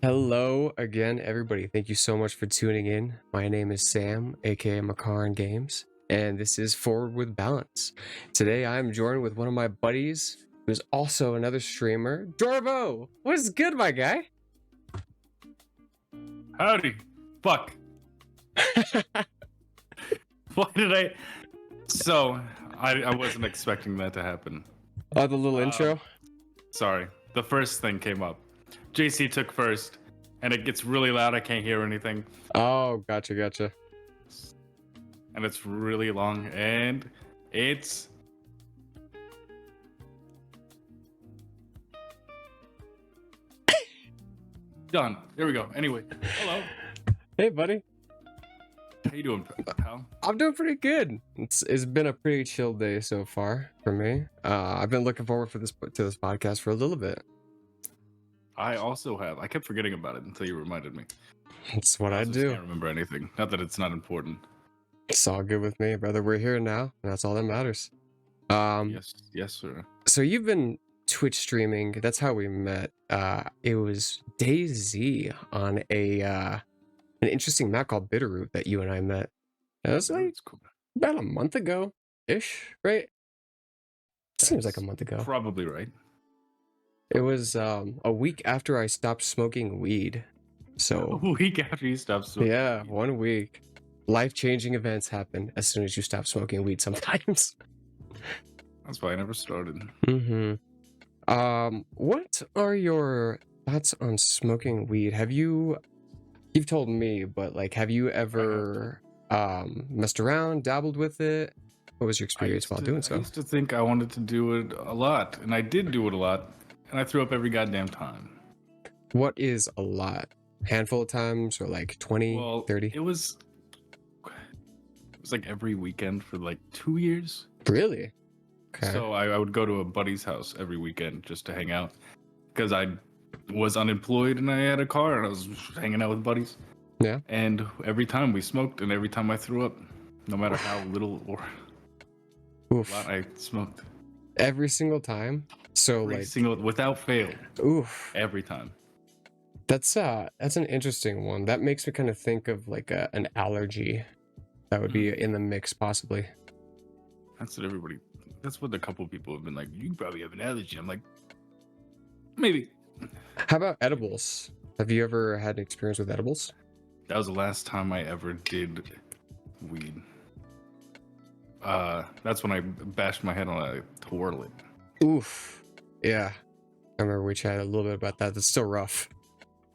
Hello again, everybody. Thank you so much for tuning in. My name is Sam, aka Makaran Games, and this is Forward with Balance. Today I'm joined with one of my buddies, who's also another streamer, J0rb0. What's good, my guy? Howdy. Fuck. Why did I? So, I wasn't expecting that to happen. Oh, the little intro? Sorry. The first thing came up. JC took first, and it gets really loud. I can't hear anything. Oh, gotcha. And it's really long, and it's... done. There we go. Anyway, hello. Hey, buddy. How you doing, pal? I'm doing pretty good. It's been a pretty chill day so far for me. I've been looking forward to this podcast for a little bit. I also have. I kept forgetting about it until you reminded me. It's what I just do. can't remember anything. Not that it's not important. It's all good with me, brother. We're here now, and that's all that matters. Yes, sir. So you've been Twitch streaming. That's how we met. It was DayZ on an interesting map called Bitterroot that you and I met. That was like Cool. about a month ago ish, right? Seems like a month ago. Probably right. It was a week after I stopped smoking weed. So A week after you stopped smoking. yeah, 1 week. Life-changing events happen as soon as you stop smoking weed sometimes. That's why I never started. What are your thoughts on smoking weed? You've told me, but like, have you ever messed around, dabbled with it? What was your experience while doing I so? used to think I wanted to do it a lot, and I did do it a lot, and I threw up every goddamn time. What is a lot? Handful of times, or like 20, Well, 30? it was like every weekend for like 2 years. Really? Okay. So I would go to a buddy's house every weekend just to hang out, because I was unemployed and I had a car and I was hanging out with buddies. Yeah. And every time we smoked, and every time I threw up, no matter how little or Oof. lot I smoked. Every single time. So Every like, single, without fail, oof. every time. That's an interesting one. That makes me kind of think of like an allergy that would be in the mix, possibly. That's what a couple people have been like. You probably have an allergy. I'm like, maybe. How about edibles? Have you ever had an experience with edibles? That was the last time I ever did weed. That's when I bashed my head on a toilet. Oof. Yeah. I remember we chatted a little bit about that. That's still rough.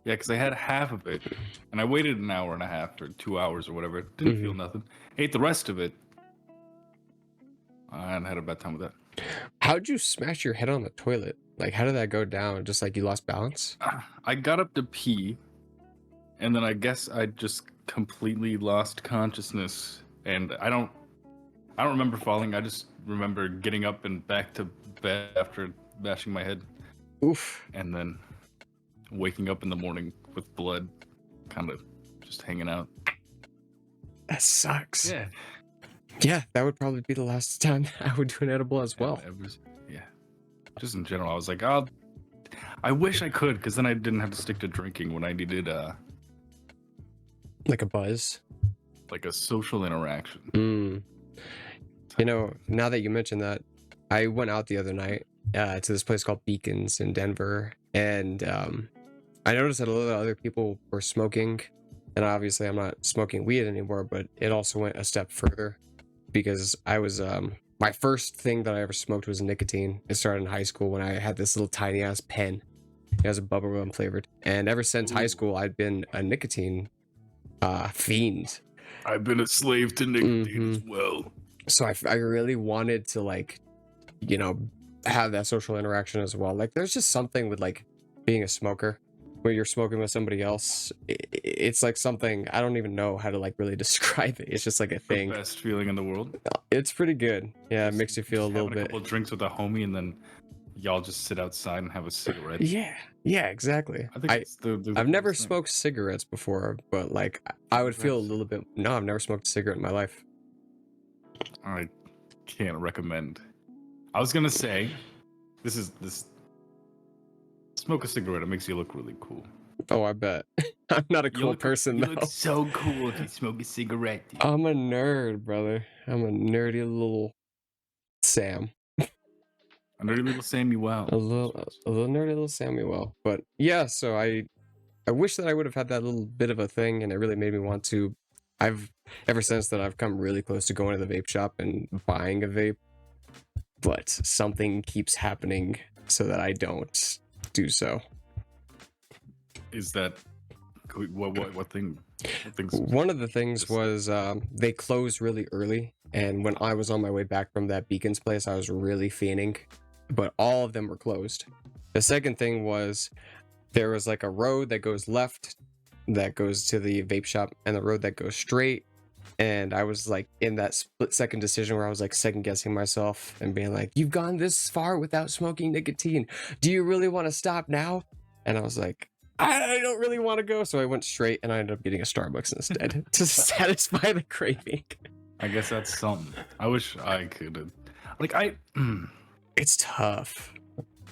Yeah, because I had half of it, and I waited an hour and a half or 2 hours or whatever. Didn't feel nothing. Ate the rest of it. And had a bad time with that. How'd you smash your head on the toilet? Like, how did that go down? Just like you lost balance? I got up to pee, and then I guess I just completely lost consciousness, and I don't remember falling. I just remember getting up and back to bed after bashing my head. Oof. And then waking up in the morning with blood kind of just hanging out. That sucks. Yeah. Yeah, that would probably be the last time I would do an edible as well. Yeah. Just in general, I was like, I wish I could, because then I didn't have to stick to drinking when I needed Like a buzz. like a social interaction. You know, now that you mentioned that, I went out the other night to this place called Beacons in Denver, and I noticed that a lot of other people were smoking, and obviously I'm not smoking weed anymore, but it also went a step further because I was my first thing that I ever smoked was nicotine. It started in high school when I had this little tiny ass pen. It was a bubblegum flavored, and ever since high school I'd been a nicotine fiend. I've been a slave to nicotine as well. So I really wanted to, like, you know, have that social interaction as well. Like, there's just something with like being a smoker where you're smoking with somebody else. It's like something, I don't even know how to like really describe it. It's just like a thing. The best feeling in the world. It's pretty good. Yeah, it makes you feel a little having bit. A couple drinks with a homie, and then y'all just sit outside and have a cigarette. Yeah, exactly. I think it's I've never best thing. smoked cigarettes before, but like I would feel a little bit. No, I've never smoked a cigarette in my life. I can't recommend. I was gonna say, this. Smoke a cigarette. It makes you look really cool. Oh, I bet. I'm not a cool person You look though. so cool if you smoke a cigarette, dude. I'm a nerd, brother. I'm a nerdy little Sam. A nerdy little Samuel. A little nerdy little Samuel. But yeah, so I wish that I would have had that little bit of a thing, and it really made me want to. I've ever since that I've come really close to going to the vape shop and buying a vape, but something keeps happening so that I don't do so. Is that what thing? What things? One of the things Just- was they closed really early, and when I was on my way back from that Beacons place, I was really fiending, but all of them were closed. The second thing was there was like a road that goes left that goes to the vape shop and the road that goes straight, and I was like in that split second decision where I was like second guessing myself and being like, you've gone this far without smoking nicotine, do you really want to stop now? And I was like, I don't really want to go, so I went straight and I ended up getting a Starbucks instead to satisfy the craving. I guess that's something. I wish I could. Like It's tough.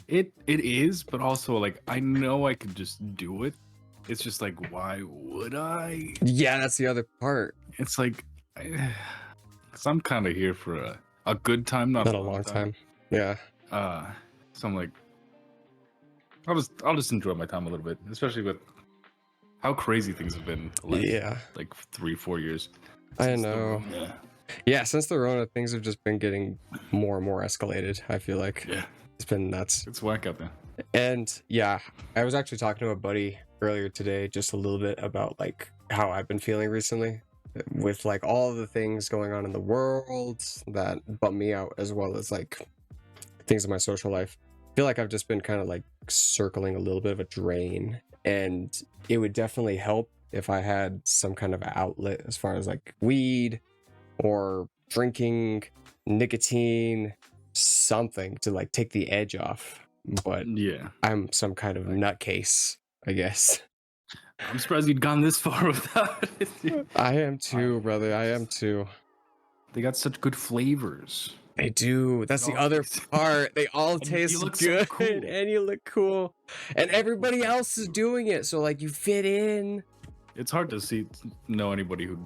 it is, but also like I know I could just do it. It's just like, why would I? Yeah, that's the other part. It's like, cause I'm kind of here for a good time, not Not a long time. Yeah. So I'm like, I'll just enjoy my time a little bit, especially with how crazy things have been. The last, Yeah. like 3-4 years. I since the know. Rona. Yeah, since the Rona, things have just been getting more and more escalated, I feel like. Yeah, It's been nuts. it's whack out there. And yeah, I was actually talking to a buddy earlier today just a little bit about like how I've been feeling recently with like all of the things going on in the world that bum me out, as well as like things in my social life. I feel like I've just been kind of like circling a little bit of a drain, and it would definitely help if I had some kind of outlet as far as like weed or drinking, nicotine, something to like take the edge off. But Yeah, I'm some kind of nutcase, I guess. I'm surprised you'd gone this far without it. Dude. I am too, brother. I am too. They got such good flavors. They do. That's They the all other taste- part. They all you taste look so good, cool. and you look cool, and everybody else is doing it. So like you fit in. It's hard to know anybody who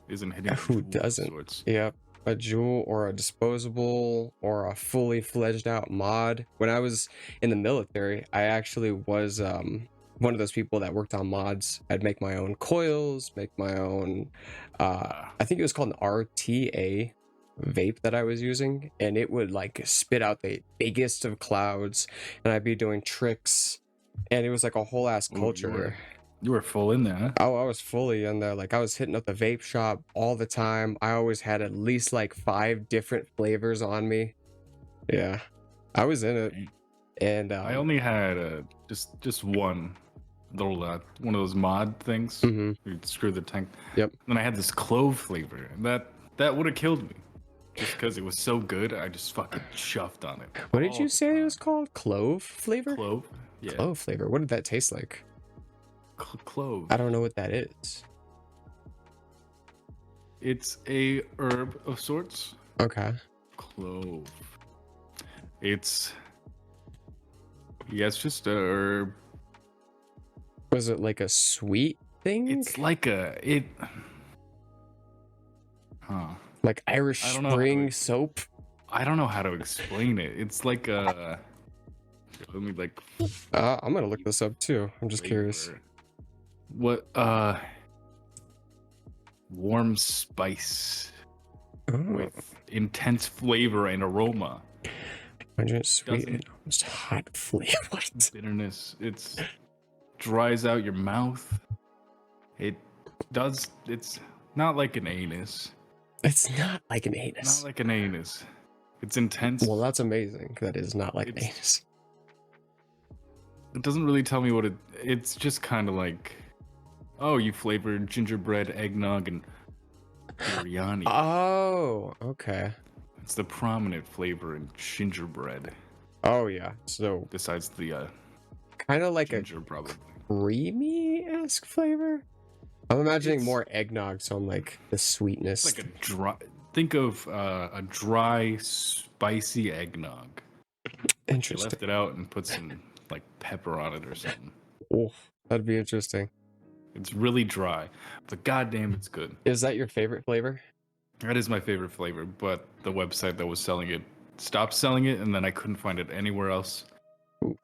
isn't hitting. Who the jewel of doesn't? sorts. Yep. A jewel or a disposable or a fully fledged out mod. When I was in the military, I actually was one of those people that worked on mods. I'd make my own coils, make my own I think it was called an RTA vape that I was using, and it would like spit out the biggest of clouds, and I'd be doing tricks, and it was like a whole ass Ooh, culture. You were full in there, huh? Oh, I was fully in there. Like I was hitting up the vape shop all the time. I always had at least like 5 different flavors on me. Yeah, I was in it, Dang. and I only had just one little one of those mod things. mhm. You screw the tank. Yep. Then I had this clove flavor, and that would have killed me, just because it was so good. I just fucking chuffed on it. What did all you the say it time. was called? Clove flavor? Clove. Yeah. Clove flavor. What did that taste like? Clove. I don't know what that is. It's a herb of sorts. Okay. Clove. It's just a herb. Was it like a sweet thing? It's like it. Huh. Like Irish I don't know how to Spring ex- soap? I don't know how to explain it. It's like a. Let me like. I'm gonna look this up too. I'm just curious. flavor. What warm spice Oh, with intense flavor and aroma. pungent, sweet, Doesn't- and almost hot flavor. What? Bitterness. It's dries out your mouth. It's not like an anus. It's not like an Not anus. like an anus. It's intense. Well, that's amazing. That is not like an It's- anus. It doesn't really tell me what it's just kind of like, oh, you flavored gingerbread, eggnog, and biryani. Oh, okay. It's the prominent flavor in gingerbread, Oh yeah. So besides the kind of like ginger, probably. a creamy-esque flavor. I'm imagining It's- more eggnog, so I'm like the sweetness. It's like a dry. Think of a dry, spicy eggnog. You Interesting. left it out and put some like pepper on it or something. Oh, That'd be interesting. It's really dry, but goddamn, it's good. Is that your favorite flavor? That is my favorite flavor, but the website that was selling it stopped selling it, and then I couldn't find it anywhere else. Ooh.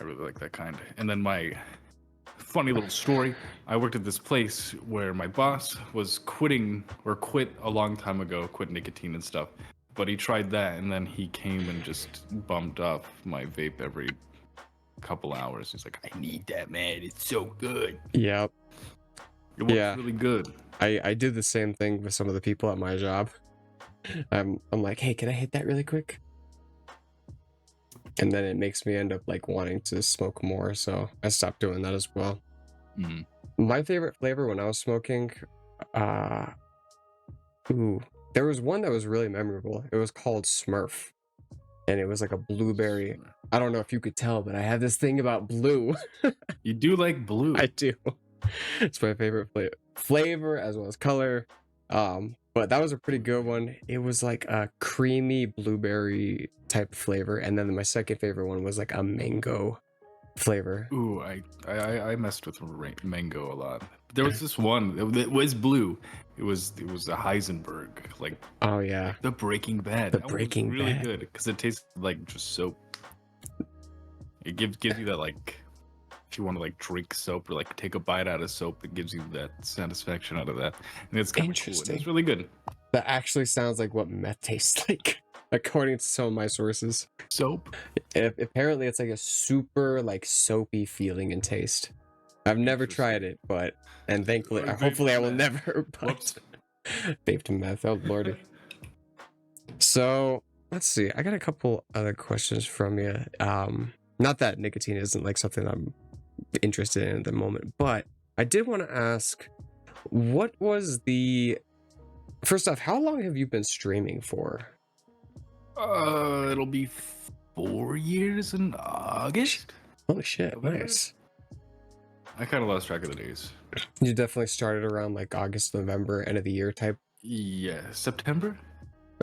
I really like that kind. And then my funny little story, I worked at this place where my boss was quit a long time ago, quit nicotine and stuff. But he tried that, and then he came and just bumped off my vape every couple hours. He's like, I need that, man. It's so good. Yep. It works Yeah. really good. I did the same thing with some of the people at my job. I'm like, hey, can I hit that really quick? And then it makes me end up like wanting to smoke more, so I stopped doing that as well. Mm. My favorite flavor when I was smoking, there was one that was really memorable. It was called Smurf, and it was like a blueberry. I don't know if you could tell, but I have this thing about blue. You do like blue. I do. It's my favorite flavor as well as color. But that was a pretty good one. It was like a creamy blueberry type flavor, and then my second favorite one was like a mango flavor. Ooh, I messed with mango a lot. There was this one. It was blue. It was a Heisenberg, like Oh yeah, the Breaking Bad. The That one was Breaking really Bad. good because it tastes like just soap. It gives you that, like, if you want to like drink soap or like take a bite out of soap, it gives you that satisfaction out of that, and it's kind of cool. Interesting. It's really good. That actually sounds like what meth tastes like, according to some of my sources. Soap. Apparently, it's like a super like soapy feeling and taste. I've never tried it, and thankfully, Or hopefully, I will meth. never. Whoops. Vaped meth. Oh lordy. So let's see. I got a couple other questions from you. Not that nicotine isn't like something I'm interested in at the moment, but I did want to ask, what was the first off? How long have you been streaming for? It'll be 4 years in August. Holy shit! November? Nice. I kind of lost track of the days. You definitely started around like August, November, end of the year type. Yeah, September.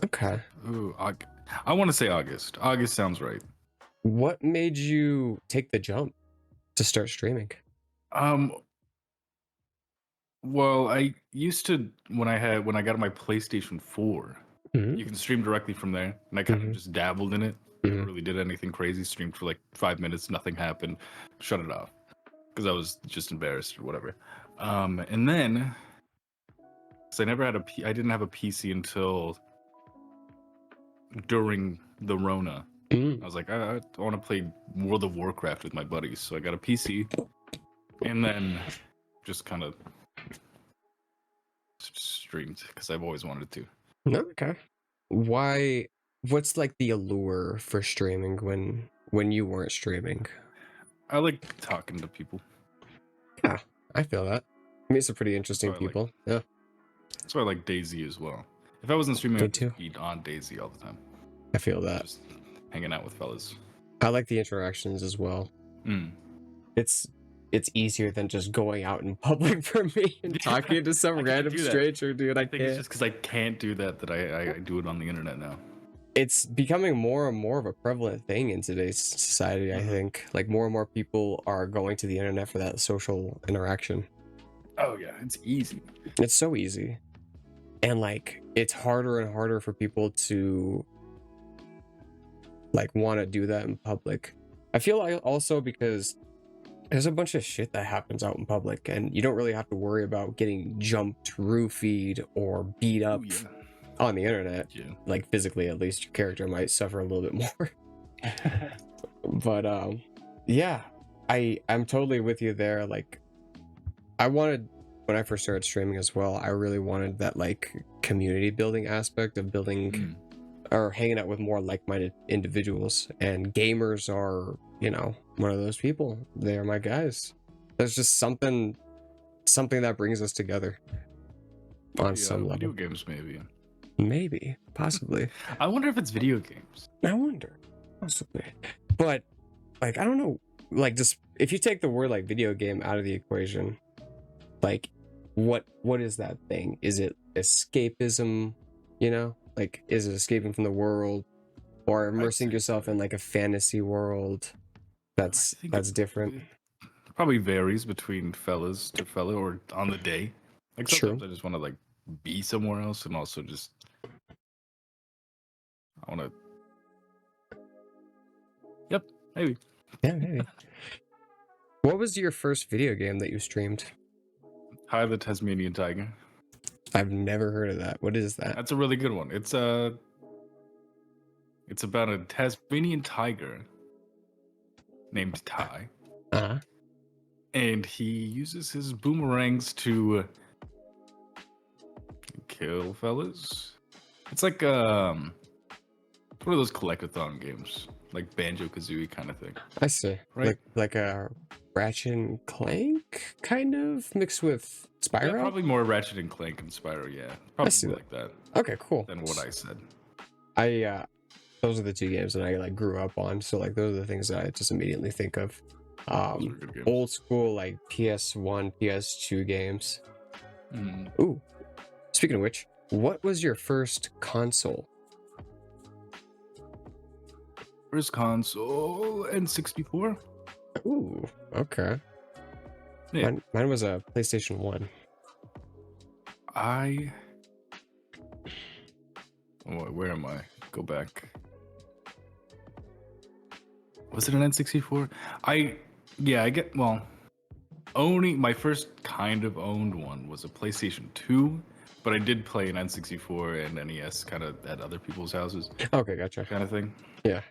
Okay. Ooh, I want to say August. August sounds right. What made you take the jump to start streaming? Well, I used to when I got my PlayStation 4. Mhm. You can stream directly from there, and I kind Mhm. of just dabbled in it. Mhm. Never really did anything crazy. Streamed for like 5 minutes, nothing happened. Shut it off because I was just embarrassed or whatever. And then, so I didn't have a PC until during the Rona. Mm. I was like, I want to play World of Warcraft with my buddies, so I got a PC, and then just kind of streamed because I've always wanted to. Okay. Why? What's like the allure for streaming when you weren't streaming? I like talking to people. Yeah, I feel that. Meet some pretty interesting I like- people. Yeah, That's why I like DayZ as well. If I wasn't streaming, Me I'd too. just be on DayZ all the time, I feel that. just hanging out with fellas. I like the interactions as well. Mm. It's easier than just going out in public for me and talking to some I can't random do that. stranger, dude. I I think it's can't. just because I can't do that I do it on the internet now. It's becoming more and more of a prevalent thing in today's society. I Mhm. think like more and more people are going to the internet for that social interaction. Oh yeah, it's easy. It's so easy, and like it's harder and harder for people to like want to do that in public. I feel like also because there's a bunch of shit that happens out in public, and you don't really have to worry about getting jumped, roofied, or beat up Ooh, yeah. on the internet. Yeah. Like physically, at least your character might suffer a little bit more. But yeah, I'm totally with you there. Like I wanted, when I first started streaming as well, I really wanted that like community building aspect of building Mm. or hanging out with more like-minded individuals, and gamers are, one of those people. They are my guys. There's just something that brings us together on some Video level. games, Maybe, possibly. I wonder if it's video games. I wonder, possibly. But like, I don't know. Like, just if you take the word like video game out of the equation, like, what is that thing? Is it escapism? Like, is it escaping from the world, or immersing say yourself so. in like a fantasy world? That's I think different. Probably varies between fellas to fella or on the day. Like True. sometimes I just want to like be somewhere else, and also just I want to. Yep, maybe. Yeah, maybe. What was your first video game that you streamed? Hi, the Tasmanian Tiger. I've never heard of that. What is that? That's a really good one. It's about a Tasmanian tiger named Ty, Uh-huh. and he uses his boomerangs to kill fellas. It's like one of those collectathon games, like Banjo Kazooie kind of thing. I see. Right. Like a Ratchet and Clank kind of mixed with Spyro? Yeah, probably more Ratchet and Clank and Spyro. Yeah, probably see more that. like that Okay, cool. than what I said. Those are the two games that I like grew up on. So like those are the things that I just immediately think of. Those are good games. Old school like PS1, PS2 games. Mm. Ooh. Speaking of which, what was your first console? First console N64. Ooh, okay. Yeah. Mine was a PlayStation 1. Where am I? Go back. Was it an N64? I get, well, owning my first kind of owned one was a PlayStation 2, but I did play an N64 and NES kind of at other people's houses. Okay, gotcha. Kind of thing. Yeah.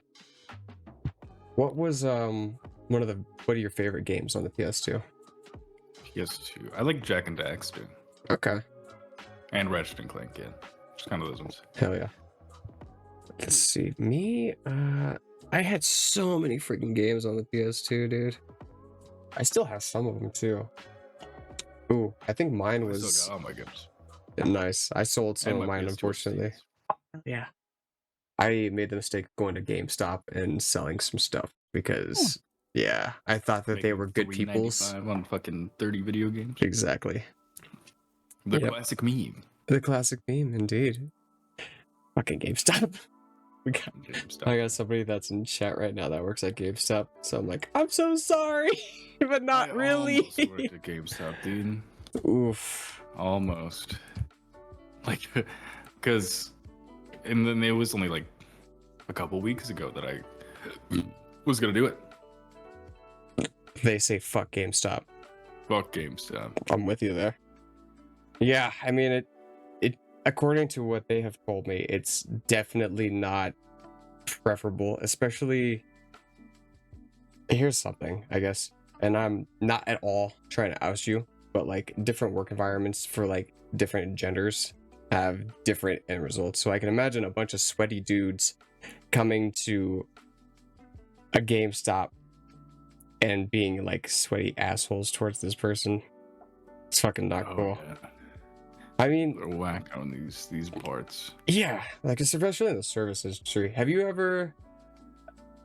What was what are your favorite games on the PS2? PS2. I like Jack and Daxter. Okay. And Ratchet and Clank, yeah. Just kind of those ones. Hell yeah. Let's see. Me, I had so many freaking games on the PS2, dude. I still have some of them too. Ooh, I think mine I still was got all my games. nice. I sold some And of my mine, PS2 unfortunately. receipts. Yeah. I made the mistake of going to GameStop and selling some stuff because, yeah, I thought that they Making were good people's. $3.95 on fucking 30 video games. Exactly. The Yep. classic meme. The classic meme, indeed. Fucking GameStop. I got somebody that's in chat right now that works at GameStop, so I'm like, I'm so sorry, but not really. Almost worked at GameStop, dude. Oof. Almost. Like, because, and then it was only like a couple weeks ago that I was gonna do it. They say fuck GameStop. Fuck GameStop. I'm with you there. Yeah, I mean it according to what they have told me, it's definitely not preferable, especially here's something, I guess, and I'm not at all trying to oust you, but like different work environments for like different genders have different end results. So I can imagine a bunch of sweaty dudes coming to a GameStop and being like sweaty assholes towards this person. It's fucking not cool. Yeah. I mean, They're whack on these parts. yeah, like especially in the service industry. Have you ever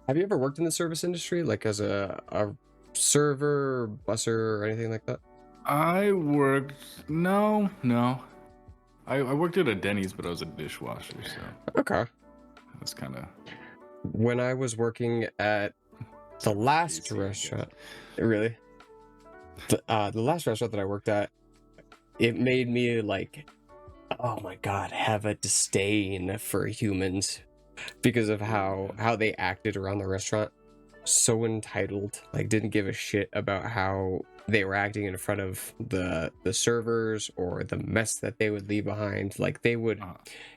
worked in the service industry, like as a server, busser, or anything like that? I worked no. I worked at a Denny's, but I was a dishwasher, so Okay. that's kind of When I was working at the last restaurant, really, the last restaurant that I worked at, it made me like, oh my god, have a disdain for humans because of how they acted around the restaurant. So entitled, like didn't give a shit about how they were acting in front of the servers or the mess that they would leave behind. Like they would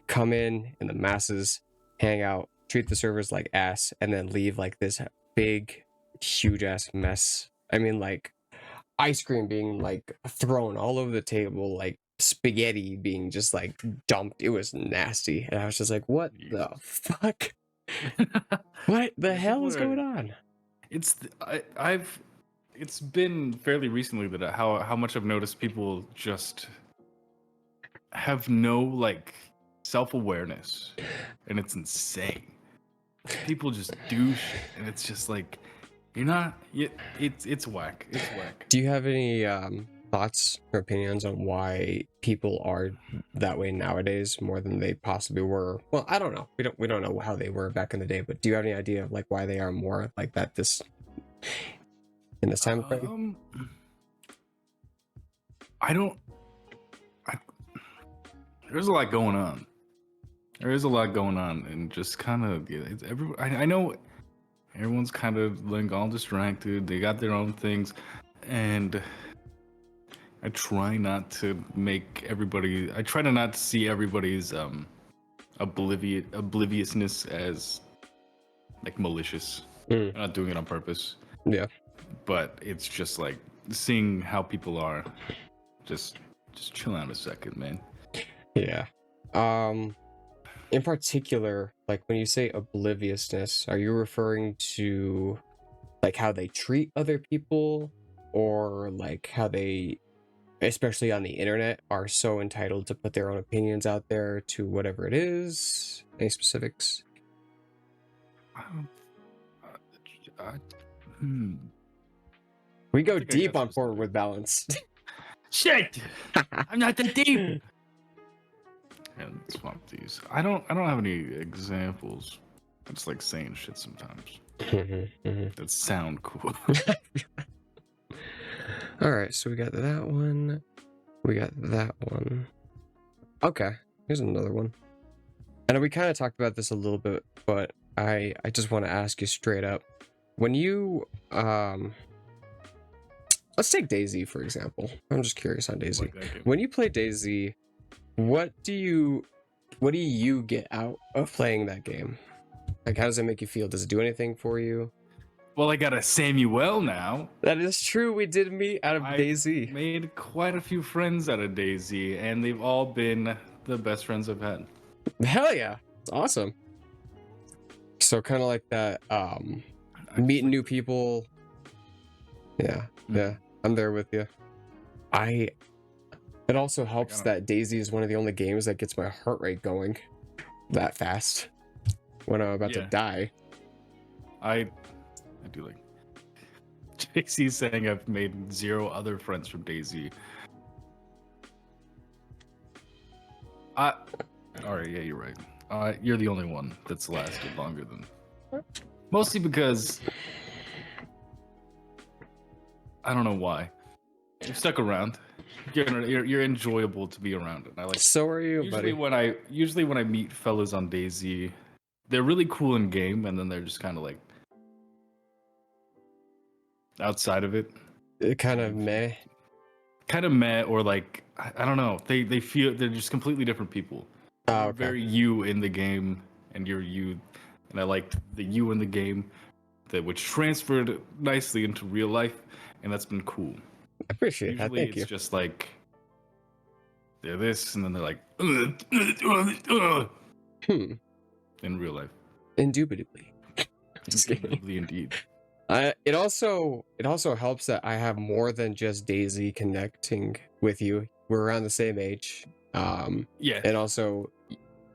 come in the masses, hang out, treat the servers like ass, and then leave like this big huge ass mess. I mean, like ice cream being like thrown all over the table, like spaghetti being just like dumped. It was nasty, and I was just like, what the fuck? What the hell is going on? It's it's been fairly recently that how much I've noticed people just have no like self-awareness, and it's insane. People just do shit, and it's just like you're not. It's whack. It's whack. Do you have any thoughts or opinions on why people are that way nowadays more than they possibly were? Well, I don't know. We don't know how they were back in the day, but do you have any idea of like why they are more like that? This in this time frame? I don't. There's a lot going on. There is a lot going on, and just kind of I know everyone's kind of like all distracted. They got their own things, and I try not to make everybody. I try to not see everybody's obliviousness as like malicious. Mm. I'm not doing it on purpose. Yeah. But it's just like seeing how people are. Just chill out a second, man. Yeah. In particular, like when you say obliviousness, are you referring to like how they treat other people, or like how they, especially on the internet, are so entitled to put their own opinions out there to whatever it is? Any specifics? We go deep on Forward with Balance. Shit! I'm not that deep. And swamp these. I don't have any examples. I just like saying shit sometimes. That sound cool. All right, so we got that one. We got that one. Okay, here's another one. And we kind of talked about this a little bit, but I just want to ask you straight up. When you let's take DayZ for example. I'm just curious on DayZ. When you play DayZ, what do you get out of playing that game? Like, how does it make you feel? Does it do anything for you? Well, I got a Samuel now. That is true. We did meet out of DayZ. Made quite a few friends out of DayZ, and they've all been the best friends I've had. Hell yeah. It's awesome. So kind of like that, meeting new people. Yeah, yeah. I'm there with you. It also helps that DayZ is one of the only games that gets my heart rate going that fast when I'm about to die. I do like JC saying I've made 0 other friends from DayZ. All right, yeah, you're right. You're the only one that's lasted longer than. Mostly because I don't know why. You've stuck around. You're enjoyable to be around, and I like. So are you, usually buddy. Usually when I meet fellas on DayZ, they're really cool in game, and then they're just kind of like outside of it. Kind of meh. Or like I don't know. They feel they're just completely different people. Oh, okay. Very you in the game, and you're you, and I liked the you in the game, which transferred nicely into real life, and that's been cool. I appreciate that. Thank you. It's just like they're this, and then they're like in real life. Indubitably. Indubitably, indeed. It also helps that I have more than just DayZ connecting with you. We're around the same age. Yeah. And also,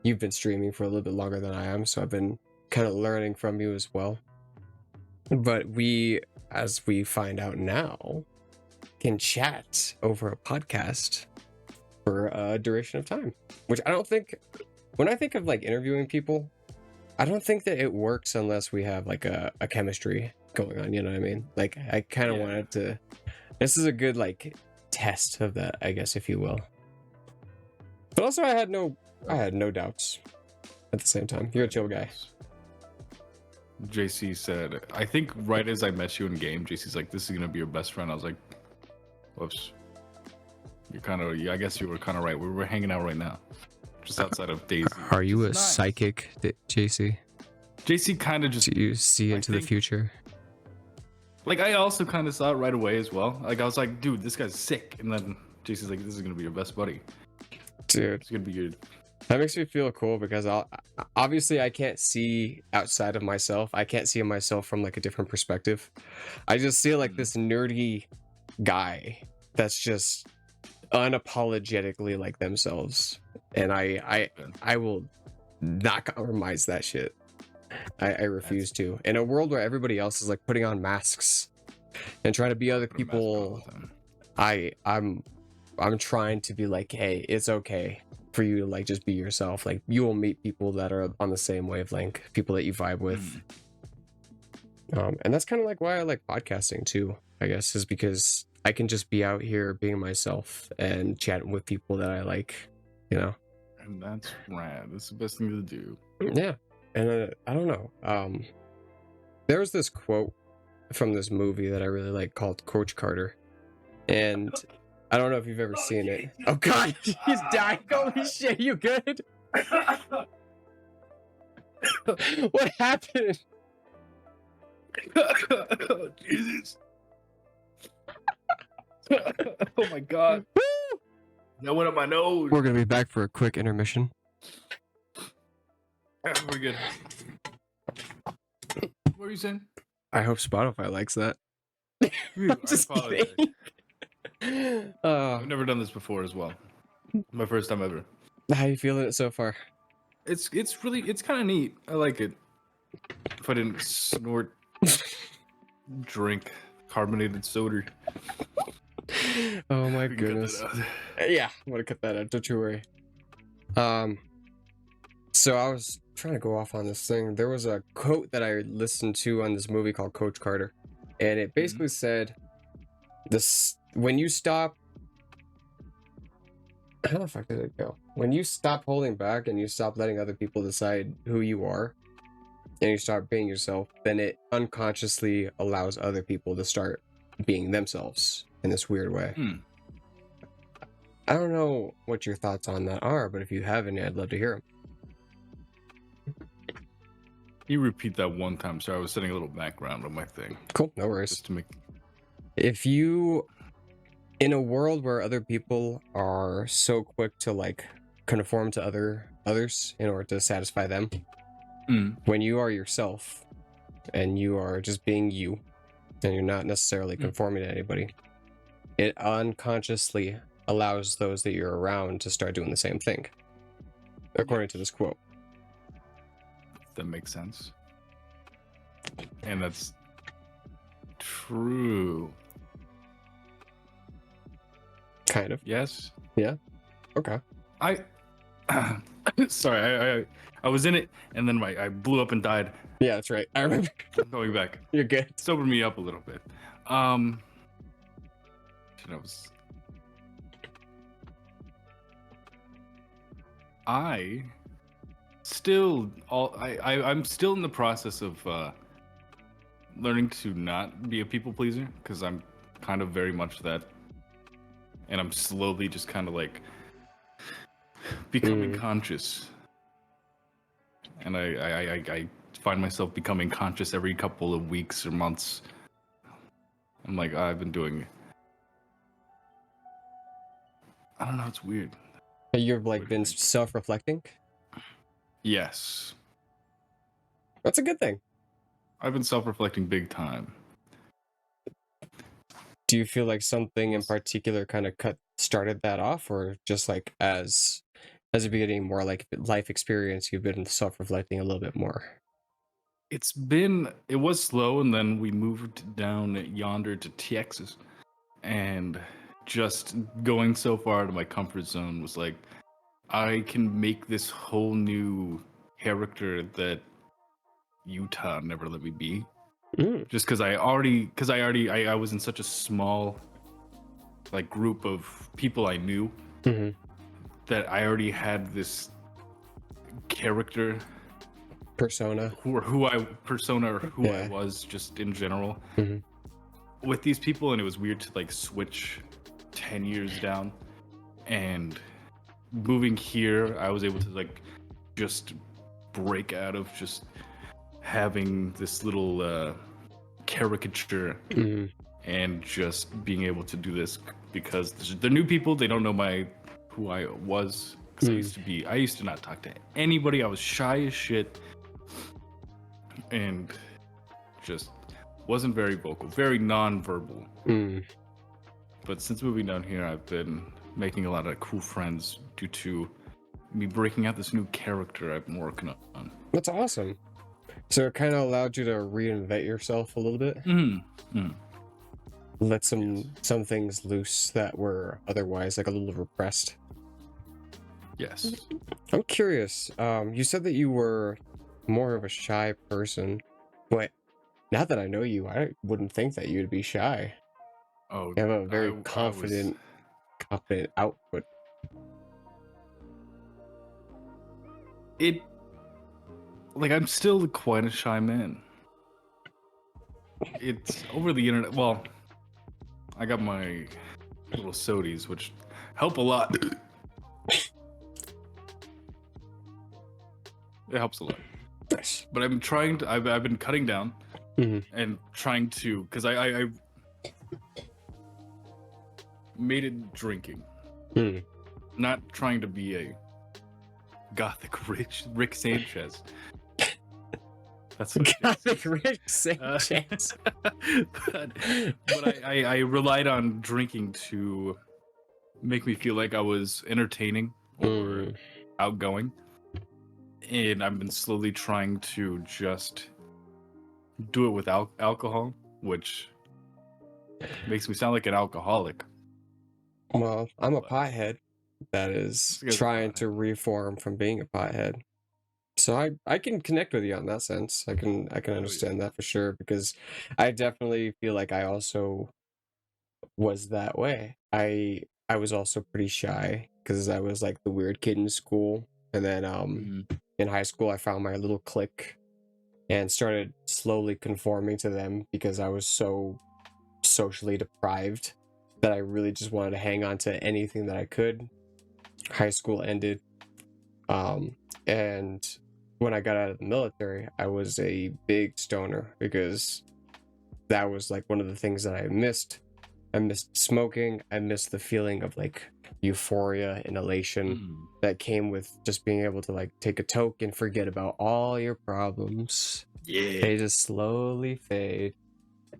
you've been streaming for a little bit longer than I am, so I've been kind of learning from you as well. But we, as we find out now, can chat over a podcast for a duration of time, which I don't think, when I think of like interviewing people, I don't think that it works unless we have like a chemistry going on, you know what I mean? Like, I kind of wanted to, this is a good like test of that, I guess, if you will. But also I had no doubts at the same time. You're a chill guy. JC said, I think right as I met you in game, JC's like, this is gonna be your best friend. I was like, whoops. You're kind of, I guess you were kind of right. We were hanging out right now, just outside of DayZ. Are you a psychic, JC? JC kind of just. Do you see into the future? Like, I also kind of saw it right away as well. Like, I was like, dude, this guy's sick. And then JC's like, this is gonna be your best buddy. Dude, it's gonna be good. That makes me feel cool because obviously I can't see outside of myself. I can't see myself from like a different perspective. I just see like this nerdy guy that's just unapologetically like themselves, and I will not compromise that shit. I refuse to. In a world where everybody else is like putting on masks and trying to be other people, I'm trying to be like, hey, it's okay for you to like just be yourself. Like, you will meet people that are on the same wavelength, people that you vibe with. And that's kind of like why I like podcasting too. I guess, is because I can just be out here being myself and chatting with people that I like, you know. And that's rad. That's the best thing to do. Yeah. And I don't know. There was this quote from this movie that I really like called Coach Carter. And I don't know if you've ever seen it. Oh god, he's dying. Holy shit, you good? What happened? Jesus. Oh my god. That went up my nose. We're gonna be back for a quick intermission. We're good. What were you saying? I hope Spotify likes that. Phew, I Just apologize. kidding. I've never done this before as well. My first time ever. How you feeling it so far? It's kind of neat. I like it. If I didn't snort, drink carbonated soda. Oh my We can cut that goodness. out. Yeah, I'm gonna cut that out. Don't you worry. So I was trying to go off on this thing. There was a quote that I listened to on this movie called Coach Carter, and it basically said, "This when you stop." How the fuck did it go? When you stop holding back and you stop letting other people decide who you are, and you start being yourself, then it unconsciously allows other people to start being themselves in this weird way. I don't know what your thoughts on that are, but if you have any, I'd love to hear them. You repeat that one time, so I was setting a little background on my thing. Cool, no worries. Just to make If you, in a world where other people are so quick to like conform to others in order to satisfy them, when you are yourself and you are just being you and you're not necessarily conforming to anybody, it unconsciously allows those that you're around to start doing the same thing, according to this quote. that makes sense. And that's true. Kind of. Yes. Okay. Sorry, I was in it and then I blew up and died. Yeah, that's right. I remember. I'm going back. You're good. Sober me up a little bit. Shit, I'm still in the process of learning to not be a people pleaser, because I'm kind of very much that, and I'm slowly just kind of like becoming conscious, and I find myself becoming conscious every couple of weeks or months. I'm like, I've been doing, I don't know, it's weird. You've like been self-reflecting. Yes, That's a good thing. I've been self-reflecting big time. Do you feel like something in particular kind of started that off, or just like as you're getting more like life experience, you've been self-reflecting a little bit more? It was slow, and then we moved down yonder to Texas, and just going so far out of my comfort zone was like, I can make this whole new character that Utah never let me be. Just because I was in such a small like group of people I knew, that I already had this character Persona. who I was just in general with these people, and it was weird to like switch 10 years down, and moving here I was able to like just break out of just having this little caricature and just being able to do this, because they're new people, they don't know who I was, because I used to not talk to anybody. I was shy as shit and just wasn't very vocal, very non-verbal. But since moving down here, I've been making a lot of cool friends due to me breaking out this new character I've been working on. That's awesome. So it kind of allowed you to reinvent yourself a little bit. Let some things loose that were otherwise like a little repressed. Yes. I'm curious. You said that you were more of a shy person, but now that I know you, I wouldn't think that you'd be shy. Oh, You have a very I was. confident output. It like I'm still quite a shy man. It's over the internet. Well, I got my little sodies, which help a lot. It helps a lot. Nice. But I'm trying to. I've been cutting down Hmm. and trying to, because I made it drinking, Hmm. not trying to be a gothic rich Rick Sanchez. That's what it Gothic is. Rick Uh, Sanchez. but I relied on drinking to make me feel like I was entertaining or Mm. outgoing. And I've been slowly trying to just do it without alcohol, which makes me sound like an alcoholic. Well, I'm a But pothead that this is guy's a trying to pothead. reform from being a pothead. So I can connect with you on that sense. I can Oh yeah. understand that for sure because I definitely feel like I also was that way. I was also pretty shy because I was like the weird kid in school, and then Mhm. in high school I found my little clique and started slowly conforming to them because I was so socially deprived that I really just wanted to hang on to anything that I could. High school ended, um, and when I got out of the military, I was a big stoner because that was like one of the things that I missed. I missed smoking. I missed the feeling of like euphoria and elation Mm. that came with just being able to like take a toke and forget about all your problems. Yeah. They just slowly fade.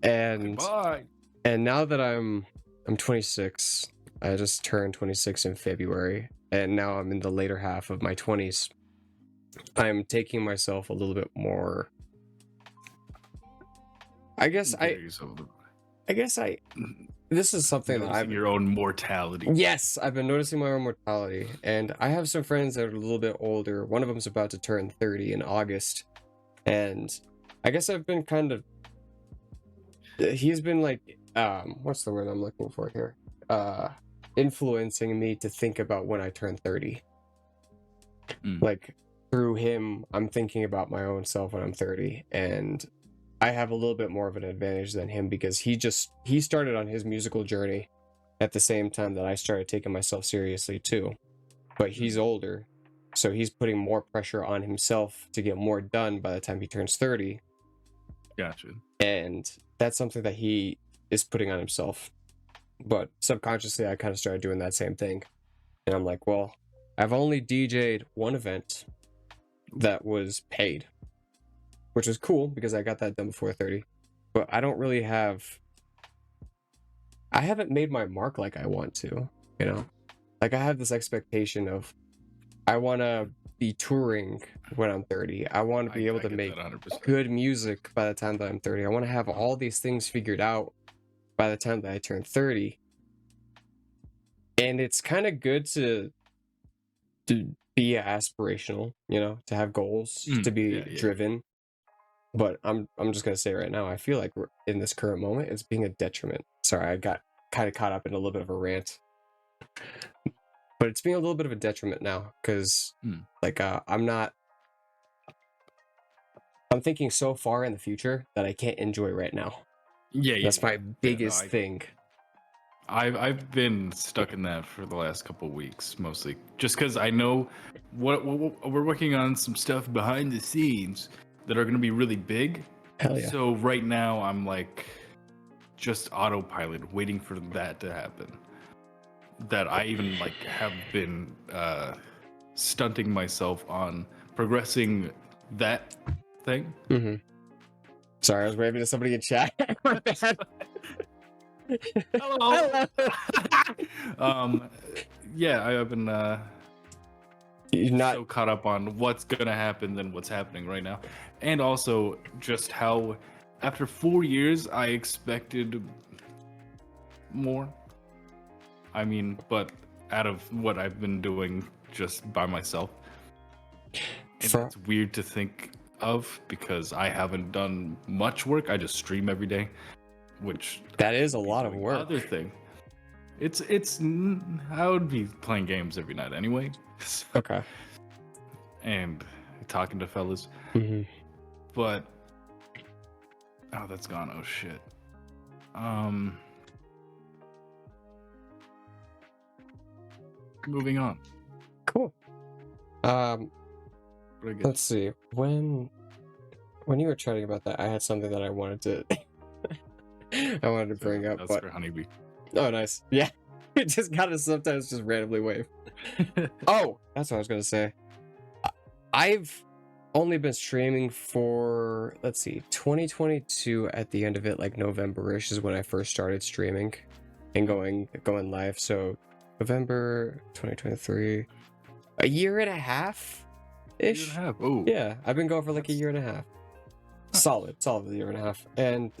And Goodbye. now that I'm 26, I just turned 26 in February, and now I'm in the later half of my 20s. I'm taking myself a little bit more. I guess I Carry yourself. I guess I this is something that Noticing I've your own mortality. yes, I've been noticing my own mortality, and I have some friends that are a little bit older. One of them's about to turn 30 in August, and I guess I've been kind of he's been like what's the word I'm looking for here? Influencing me to think about when I turn 30. Mm. Like through him, I'm thinking about my own self when I'm 30, and I have a little bit more of an advantage than him because he started on his musical journey at the same time that I started taking myself seriously too. But he's older, so he's putting more pressure on himself to get more done by the time he turns 30, Gotcha. and that's something that he is putting on himself. But subconsciously, I kind of started doing that same thing, and I'm like, well, I've only DJ'd one event that was paid, which was cool because I got that done before 30. But I don't really I haven't made my mark like I want to, you know? Like I have this expectation of I want to be touring when I'm 30. I want to be able I to get that make 100%. good music by the time that I'm 30. I want to have all these things figured out by the time that I turn 30. And it's kind of good to be aspirational, you know, to have goals, to be Yeah, yeah. driven. But I'm just gonna say right now, I feel like in this current moment, it's being a detriment. Sorry, I got kind of caught up in a little bit of a rant, but it's being a little bit of a detriment now because Mm. like I'm thinking so far in the future that I can't enjoy right now. Yeah, yeah, That's my yeah. Yeah, no, biggest thing. I've been stuck in that for the last couple weeks, mostly just because I know what we're working on some stuff behind the scenes that are going to be really big. Hell yeah. So right now I'm like just autopilot, waiting for that to happen. That I even like have been stunting myself on progressing that thing. Mm-hmm. Sorry, I was waving to somebody in chat. My bad. Hello. Hello. um, yeah, I've been You're not. so caught up on what's gonna happen than what's happening right now, and also just how after 4 years I expected more. I mean, but out of what I've been doing just by myself, and For, that's weird to think of because I haven't done much work. I just stream every day, which That is a could be lot of doing work. other thing. I would be playing games every night anyway. So- Okay. and talking to fellas, hmm but oh, that's gone. Oh shit. Moving on. Cool. What I get? Let's see. When you were chatting about that, I had something that I wanted to I wanted to bring up, That's but for Honeybee. oh, nice. Yeah, it just gotta sometimes just randomly wave. Oh, that's what I was gonna say. I've only been streaming for, let's see, 2022 at the end of it, like November-ish is when I first started streaming and going live. So November 2023, a year and a half ish. Oh, Yeah, I've been going for like a That's- year and a half. Nice. Solid year and a half. And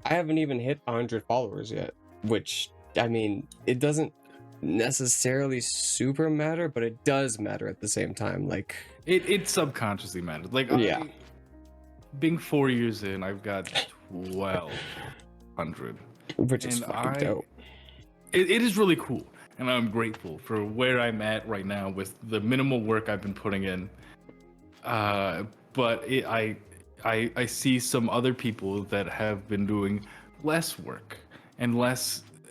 I haven't even hit 100 followers yet, which, I mean, it doesn't necessarily super matter, but it does matter at the same time. Like, it subconsciously matters. Like, Yeah. being 4 years in, I've got 1,200, which is and fucking dope. it is really cool, and I'm grateful for where I'm at right now with the minimal work I've been putting in. But I see some other people that have been doing less work and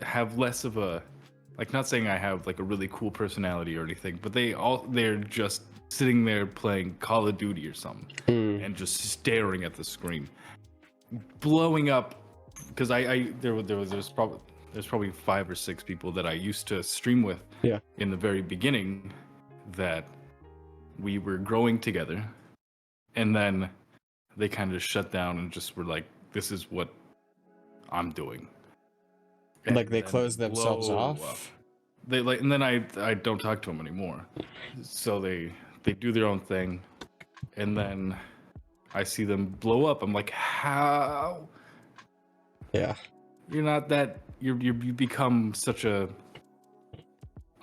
have less of a, like, not saying I have like a really cool personality or anything, but they're just sitting there playing Call of Duty or something and just staring at the screen, blowing up. Because there's probably 5 or 6 people that I used to stream with Yeah. in the very beginning that we were growing together, and then they kind of shut down and just were like, this is what I'm doing. Like they then close themselves blow off. up. They like, and then I don't talk to them anymore. So they do their own thing, and then I see them blow up. I'm like, how? Yeah. You're not that. You become such a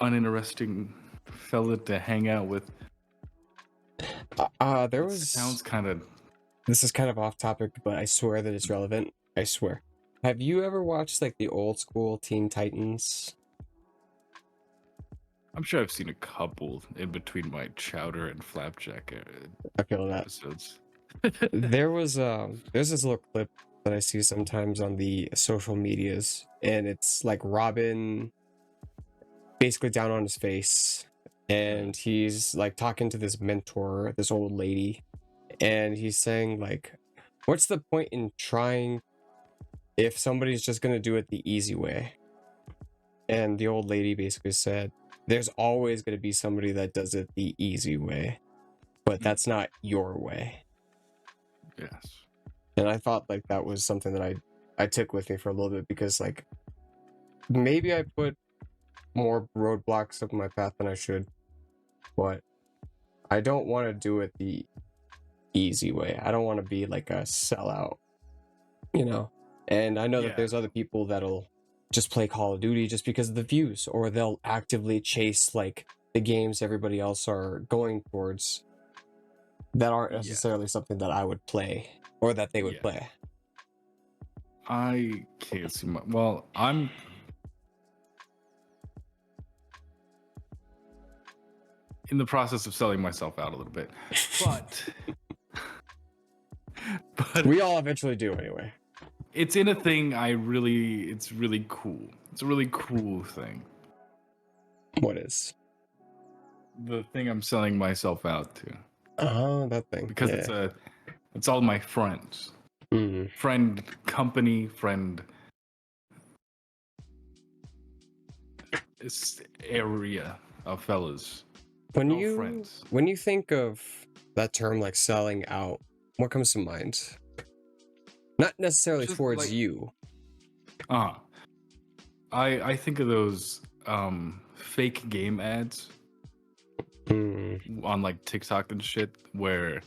uninteresting fella to hang out with. There It was. sounds kind of. This is kind of off topic, but I swear that it's relevant. I swear. Have you ever watched like the old school Teen Titans? I'm sure I've seen a couple in between my Chowder and Flapjack I feel that. episodes. There's this little clip that I see sometimes on the social medias, and it's like Robin basically down on his face, and he's like talking to this mentor, this old lady, and he's saying like, what's the point in trying if somebody's just gonna do it the easy way? And the old lady basically said, there's always going to be somebody that does it the easy way, but that's not your way. Yes. And I thought like that was something that I took with me for a little bit, because like maybe I put more roadblocks up my path than I should, but I don't want to do it the easy way. I don't want to be like a sellout, you know? And I know that there's other people that'll just play Call of Duty just because of the views, or they'll actively chase like the games everybody else are going towards that aren't necessarily something that I would play or that they would play. I can't see my. Well, I'm. In the process of selling myself out a little bit, but We all eventually do anyway. it's in a thing it's really cool. It's a really cool thing. What is? The thing I'm selling myself out to. Oh, that thing. Because it's all my friends. Friend company, friend area of fellas. When friends. when you think of that term like selling out, what comes to mind? Not necessarily Just towards like- you. I think of those fake game ads on like TikTok and shit, where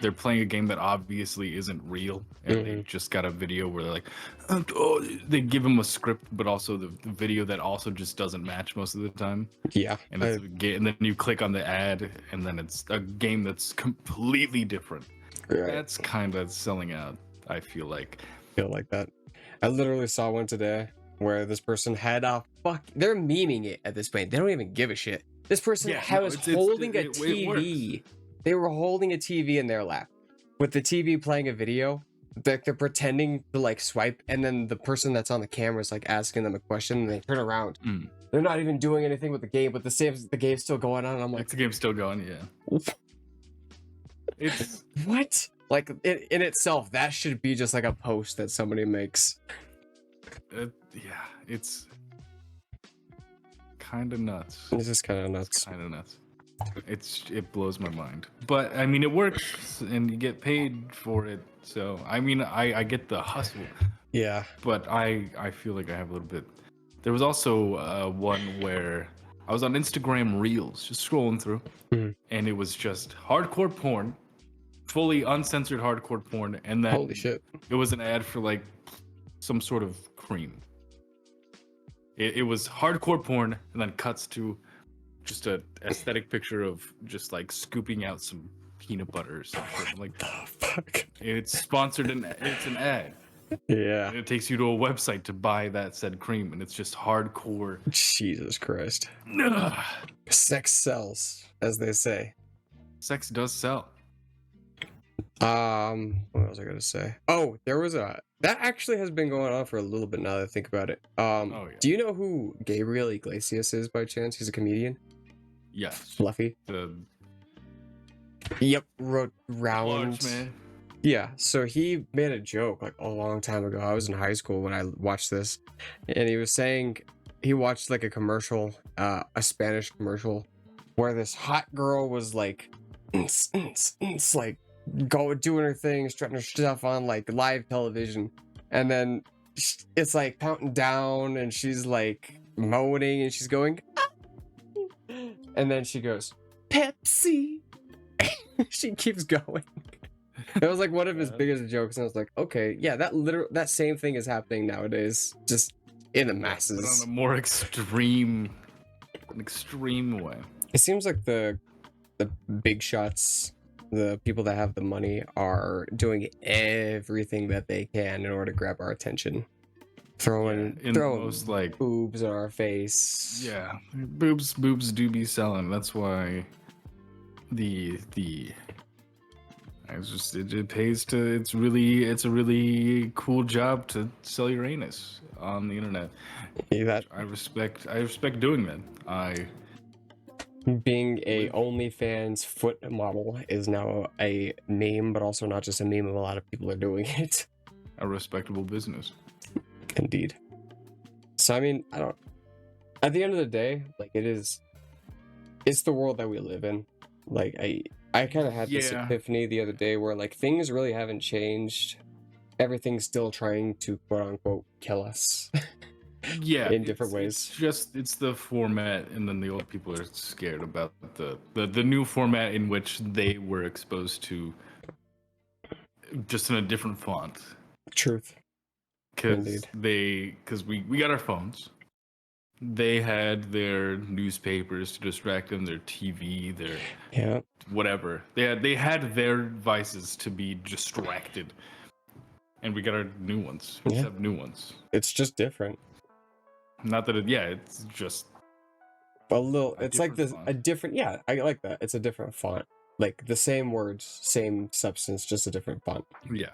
they're playing a game that obviously isn't real, and they just got a video where they're like, oh, they give them a script, but also the video that also just doesn't match most of the time. Yeah. And it's and then you click on the ad, and then it's a game that's completely different. Right. That's kind of selling out, I feel like. Feel like that. I literally saw one today where this person had a they're memeing it at this point. They don't even give a shit. This person was holding a TV. They were holding a TV in their lap with the TV playing a video. They're pretending to like swipe, and then the person that's on the camera is like asking them a question, and they turn around. They're not even doing anything with the game, but the game's still going on. And I'm like, the game's still going, yeah. It's what? Like in itself, that should be just like a post that somebody makes. Yeah, it's kind of nuts. It's just kind of nuts. Kind of nuts. It blows my mind. But I mean, it works, and you get paid for it. So I mean, I get the hustle. Yeah. But I feel like I have a little bit. There was also one where I was on Instagram Reels, just scrolling through, and it was just hardcore porn, fully uncensored hardcore porn, and then holy shit, it was an ad for like some sort of cream. It was hardcore porn, and then cuts to just a aesthetic picture of just like scooping out some peanut butter or something. Like, the fuck? It's sponsored and it's an ad. Yeah. And it takes you to a website to buy that said cream, and it's just hardcore. Jesus Christ. Sex sells, as they say. Sex does sell. What was I gonna say? Oh, there was that actually has been going on for a little bit now that I think about it. Yeah. Do you know who Gabriel Iglesias is by chance? He's a comedian. Yes. Fluffy. Yep. Wrote round. Large man. Yeah. So he made a joke like a long time ago. I was in high school when I watched this, and he was saying he watched like a commercial, a Spanish commercial, where this hot girl was like, like doing her thing, strutting her stuff on like live television, and then it's like counting down, and she's like moaning, and she's going, ah! And then she goes, Pepsi. She keeps going. It was like one of his biggest jokes, and I was like, okay, yeah, that same thing is happening nowadays, just in the masses. But on a more extreme way. It seems like the big shots, the people that have the money, are doing everything that they can in order to grab our attention. Throwing most, like, boobs in our face. Yeah, boobs do be selling. That's why it pays to. It's a really cool job to sell your anus on the internet. Yeah, I respect doing that. Being a OnlyFans foot model is now a meme, but also not just a meme. A lot of people are doing it. A respectable business. Indeed. So I mean, at the end of the day, like it's the world that we live in. Like I kind of had this epiphany the other day where like things really haven't changed. Everything's still trying to quote unquote kill us. Yeah, in different ways. It's the format, and then the old people are scared about the new format in which they were exposed to, just in a different font. Truth. Because we got our phones. They had their newspapers to distract them, their TV, their whatever. They had their vices to be distracted, and we got our new ones. We just have new ones. It's just different. Not that it's just a little. It's like font. a different. Yeah, I like that. It's a different font. Like the same words, same substance, just a different font. Yeah.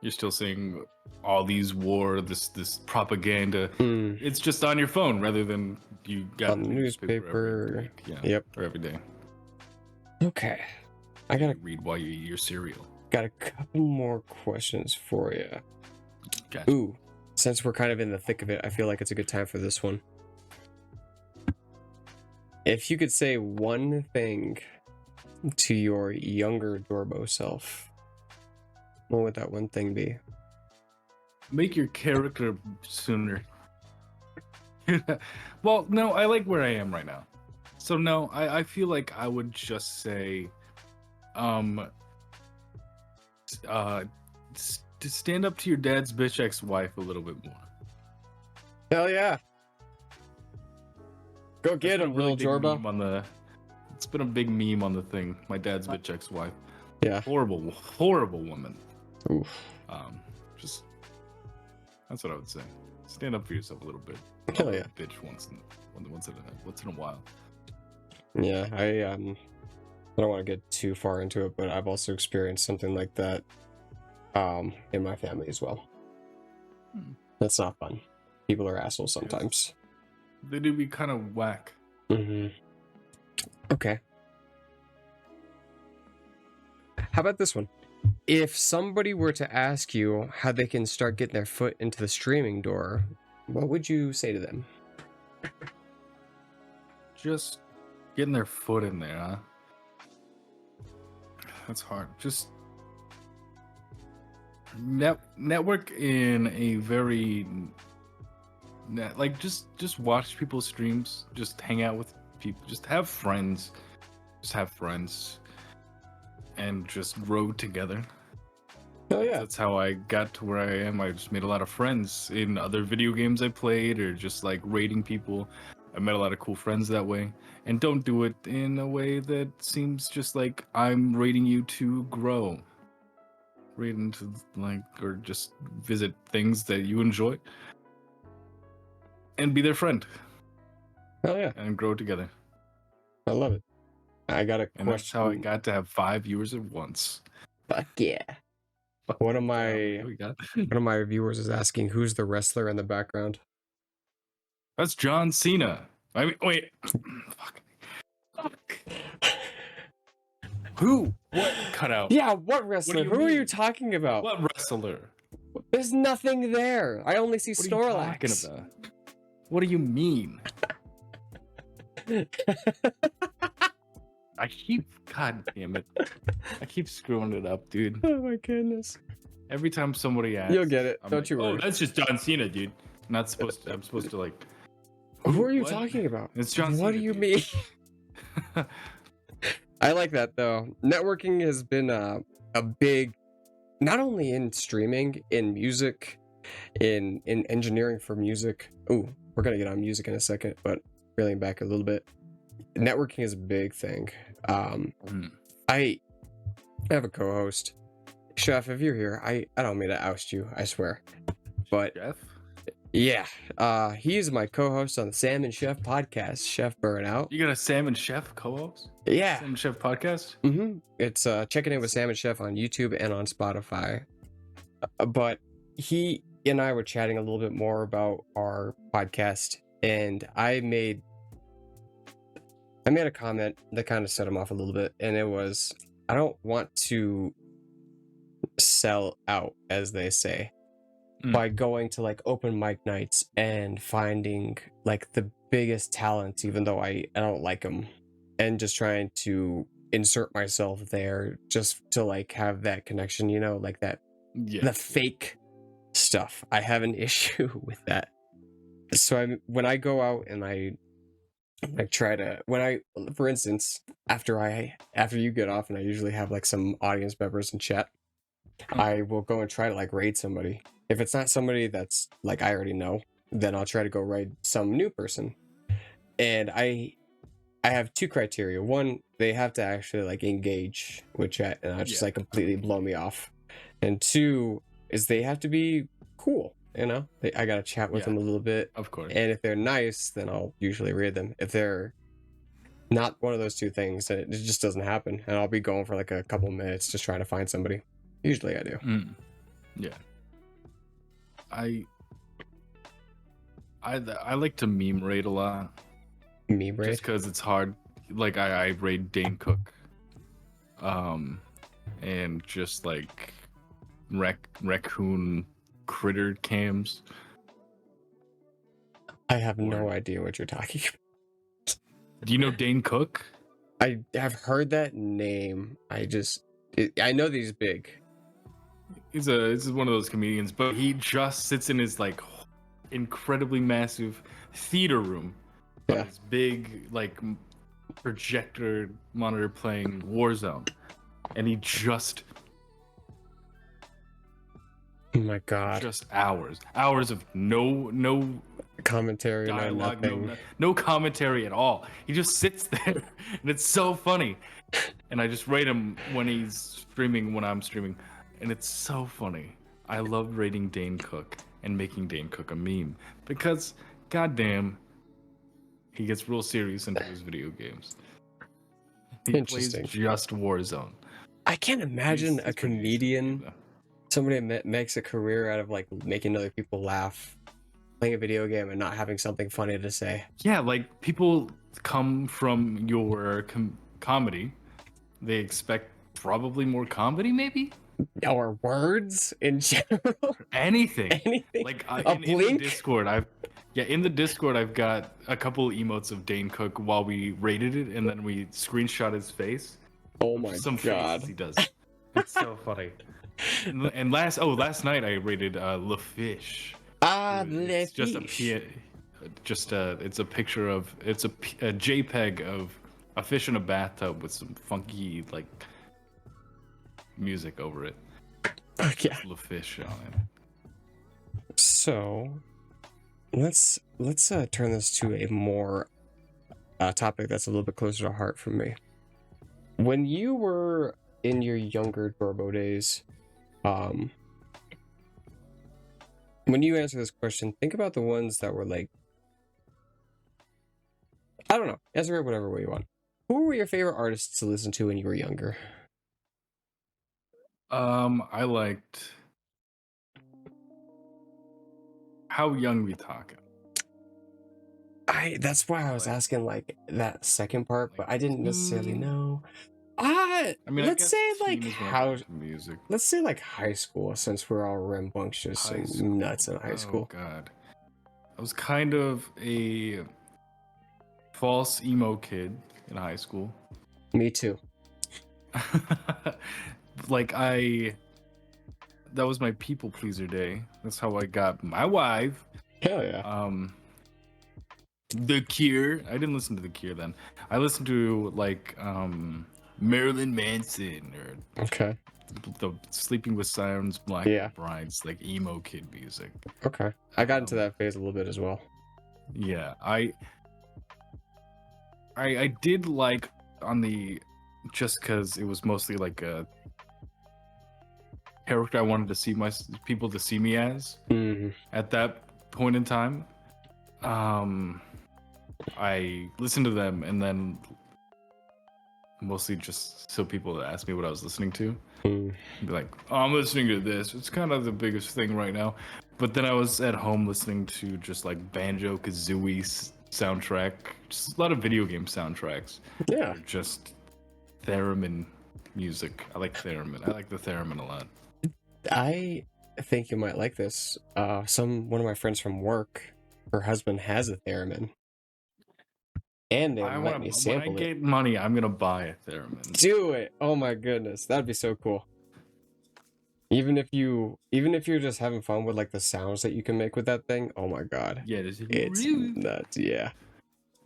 You're still seeing all these this propaganda. It's just on your phone rather than you got on the newspaper. Or every day. Okay, I gotta read while you eat your cereal. Got a couple more questions for you. Gotcha. Ooh, since we're kind of in the thick of it, I feel like it's a good time for this one. If you could say one thing to your younger J0rb0 self, what would that one thing be? Make your character sooner. Well, no, I like where I am right now. So no, I feel like I would just say, to stand up to your dad's bitch ex-wife a little bit more. Hell yeah. Go get him, little J0rb0. It's been a big meme on the thing. My dad's bitch ex-wife. Yeah. Horrible woman. Oof. That's what I would say. Stand up for yourself a little bit. Hell yeah. Bitch once in a while. Yeah, I don't want to get too far into it, but I've also experienced something like that in my family as well. That's not fun. People are assholes sometimes. They do be kind of whack. Okay. How about this one? If somebody were to ask you how they can start getting their foot into the streaming door, what would you say to them? Just getting their foot in there, huh? That's hard. Just network in a very like just watch people's streams, just hang out with people, just have friends, and just grow together. Oh yeah. That's how I got to where I am. I just made a lot of friends in other video games I played, or just like raiding people. I met a lot of cool friends that way. And don't do it in a way that seems just like I'm raiding you to grow. Raiding to like, or just visit things that you enjoy. And be their friend. Oh yeah. And grow together. I love it. I got a question. And that's how I got to have 5 viewers at once. Fuck yeah. One of my viewers is asking, who's the wrestler in the background? That's John Cena. I mean, wait. Fuck. Who? What? Cut out. Yeah, what wrestler? Who are you talking about? What wrestler? There's nothing there. I only see Snorlax. What are you talking about? What do you mean? God damn it. I keep screwing it up, dude. Oh my goodness. Every time somebody asks, you'll get it. Don't like, you worry. Oh, that's just John Cena, dude. I'm supposed to like. Who are you talking about? It's John Cena. What do you mean? I like that though. Networking has been a big, not only in streaming, in music, in engineering for music. Ooh, we're gonna get on music in a second, but reeling back a little bit. Networking is a big thing. I have a co-host, Chef. If you're here, I don't mean to oust you, I swear, but Chef? Yeah, he's my co-host on the Sam and Chef podcast, Chef Burnout. You got a Sam and Chef co-host? Yeah. Sam and Chef podcast? It's checking in with Sam and Chef on YouTube and on Spotify. But he and I were chatting a little bit more about our podcast, and I made a comment that kind of set him off a little bit, and it was, I don't want to sell out, as they say, by going to like open mic nights and finding like the biggest talents, even though I don't like them, and just trying to insert myself there just to like have that connection, you know, like that. Yeah. The fake stuff. I have an issue with that. So when I go out and I try to, for instance, after you get off, and I usually have like some audience members in chat, I will go and try to like raid somebody. If it's not somebody that's like I already know, then I'll try to go raid some new person. And I have two criteria. One, they have to actually like engage with chat and not just like completely blow me off. And two is they have to be cool, you know? I gotta chat with them a little bit. Of course. And if they're nice, then I'll usually raid them. If they're not one of those two things, then it just doesn't happen. And I'll be going for like a couple minutes just trying to find somebody. Usually I do. Yeah. I like to meme raid a lot. Meme raid? Just because it's hard. Like I raid Dane Cook. And just like raccoon critter cams. I have no idea what you're talking about. Do you know Dane Cook? I have heard that name. I know that he's big. He's one of those comedians, but he just sits in his like incredibly massive theater room. Yeah. His big like projector monitor playing Warzone, and he just. Oh my god. Just hours of no commentary, dialogue, nothing. no commentary at all. He just sits there, and it's so funny. And I just rate him when he's streaming, when I'm streaming, and it's so funny. I love rating Dane Cook. and making Dane Cook a meme because, goddamn, he gets real serious into his video games. He plays Interesting. just Warzone. I can't imagine a He's pretty decent, comedian, somebody that makes a career out of like making other people laugh, playing a video game and not having something funny to say. Yeah, like people come from your comedy, they expect probably more comedy, maybe Or words in general. anything. Anything. Like A in the blink. Discord, in the Discord I've got a couple emotes of Dane Cook while we rated it, and then we screenshot his face. Oh my Some god. faces he does. It's so funny. And last night I rated Le Fish. It's just it's a picture of a JPEG of a fish in a bathtub with some funky like music over it. Yeah. Le Fish on it. So let's turn this to a more topic that's a little bit closer to heart for me. When you were in your younger J0rb0 days, when you answer this question, think about the ones that were like, I don't know, answer it whatever way you want. Who were your favorite artists to listen to when you were younger? I liked. How young we talking? That's why I was Like- asking like that second part, but I didn't necessarily teen? know. I mean, Let's say like teen is when I how. got into music. Let's say like high school, since we're all rambunctious High and school. nuts in high school. Oh god, I was kind of a false emo kid in high school. Me too. Like that was my people pleaser day. That's how I got my wife. Hell yeah. The Cure. I didn't listen to The Cure then. I listened to like Marilyn Manson or Okay. the Sleeping with Sirens, Black Yeah. Brides, like emo kid music. Okay. I got into that phase a little bit as well. Yeah, I did like on the just because it was mostly like a character I wanted to see people to see me as at that point in time. I listened to them and then mostly just so people to ask me what I was listening to. Be like, oh, I'm listening to this. It's kind of the biggest thing right now. But then I was at home listening to just like Banjo Kazooie soundtrack, just a lot of video game soundtracks. Yeah. Just theremin music. I like theremin. I like the theremin a lot. I think you might like this. One of my friends from work, her husband has a theremin. And they let me sample it. When I get money, I'm gonna buy a theremin. Do it! Oh my goodness, that'd be so cool. Even if you're just having fun with like the sounds that you can make with that thing, oh my god. Yeah, It's nuts, yeah.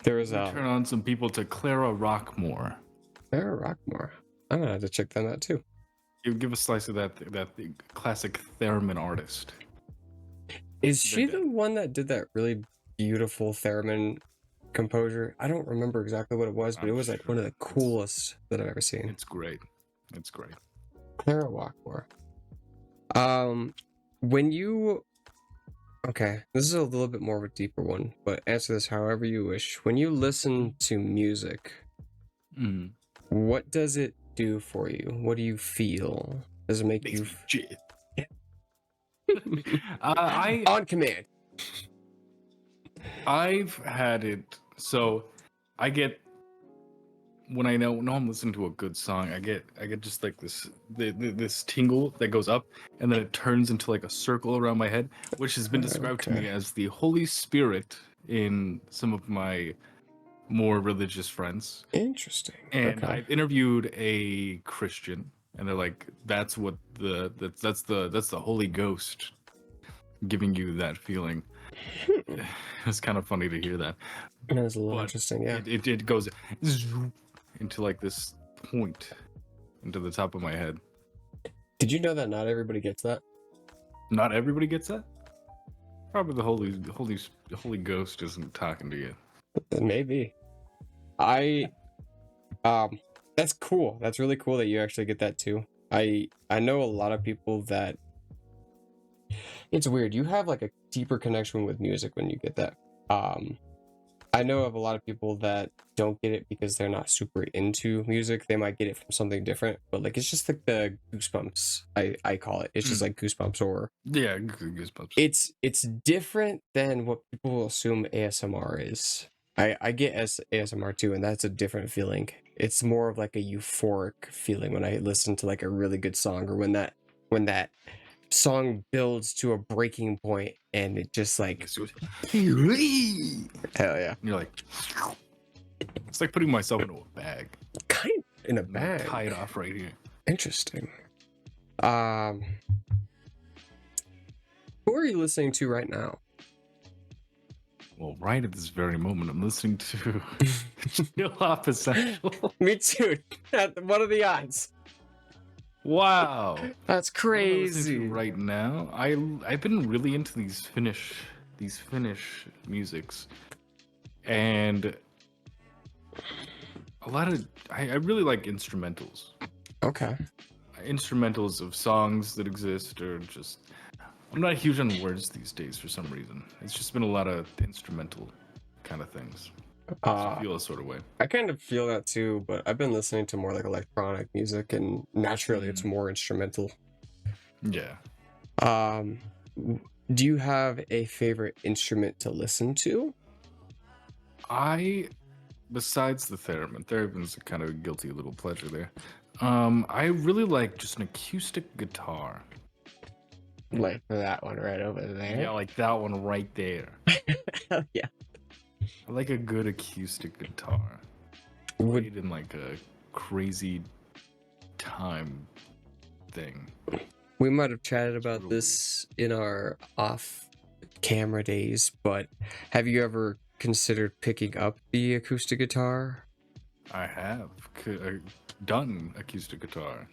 There was turn on some people to Clara Rockmore. Clara Rockmore. I'm gonna have to check that out too. Give a slice of that classic theremin artist. Is she the one that did that really beautiful theremin composure? I don't remember exactly what it was, but it was like one of the coolest that I've ever seen. It's great. It's great. Clara Rockmore. When you okay, this is a little bit more of a deeper one, but answer this however you wish. When you listen to music, what does it do for you? What do you feel? Does it make you shit? On command. I've had it so I get when I know I'm listening to a good song, I get just like this tingle that goes up and then it turns into like a circle around my head, which has been described to me as the Holy Spirit in some of my more religious friends. Interesting. And I've interviewed a Christian and they're like, that's the Holy Ghost giving you that feeling. It's kind of funny to hear that. It was a little interesting, yeah. It goes into like this point into the top of my head. Did you know that not everybody gets that? Not everybody gets that? Probably the Holy Ghost isn't talking to you. Maybe. That's cool. That's really cool that you actually get that too. I know a lot of people that It's weird. You have like a deeper connection with music when you get that. I know of a lot of people that don't get it because they're not super into music. They might get it from something different, but like it's just like the goosebumps. I call it. It's just like goosebumps, or Yeah, goosebumps. it's different than what people will assume ASMR is. I get ASMR too, and that's a different feeling. It's more of like a euphoric feeling when I listen to like a really good song, or when that song builds to a breaking point and it just like hell yeah. You're like, it's like putting myself into a bag. Kind in a I'm gonna bag. tie it off right here. Interesting. Who are you listening to right now? Well, right at this very moment, I'm listening to Chill Hop Essential. Me too. What are the odds? Wow. That's What am I listening crazy. to right now? I've been really into these Finnish musics, and a lot of I really like instrumentals. Okay. Instrumentals of songs that exist, or just I'm not huge on words these days for some reason. It's just been a lot of instrumental kind of things. I feel a sort of way. I kind of feel that too, but I've been listening to more like electronic music, and naturally it's more instrumental. Yeah. Do you have a favorite instrument to listen to? Besides the theremin, theremin's a kind of guilty little pleasure there. I really like just an acoustic guitar. Like that one right over there. Yeah, like that one right there. Hell yeah. I like a good acoustic guitar. Played in like a crazy time thing. We might have chatted about this in our off-camera days, but have you ever considered picking up the acoustic guitar? I have done acoustic guitar.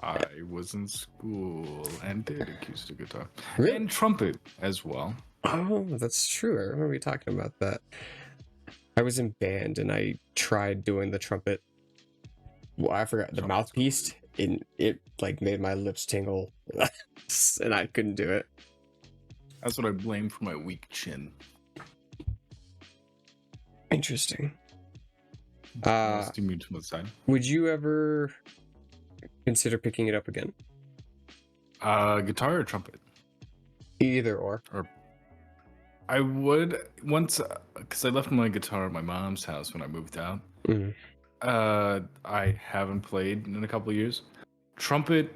I was in school and did acoustic guitar. Really? And trumpet as well. Oh, that's true. I remember you talking about that. I was in band and I tried doing the trumpet. Well, I forgot the mouthpiece, and it like made my lips tingle, and I couldn't do it. That's what I blame for my weak chin. Interesting. Would you ever consider picking it up again? Guitar or trumpet? Either or. I would once, because I left my guitar at my mom's house when I moved out. Mm. I haven't played in a couple of years. Trumpet,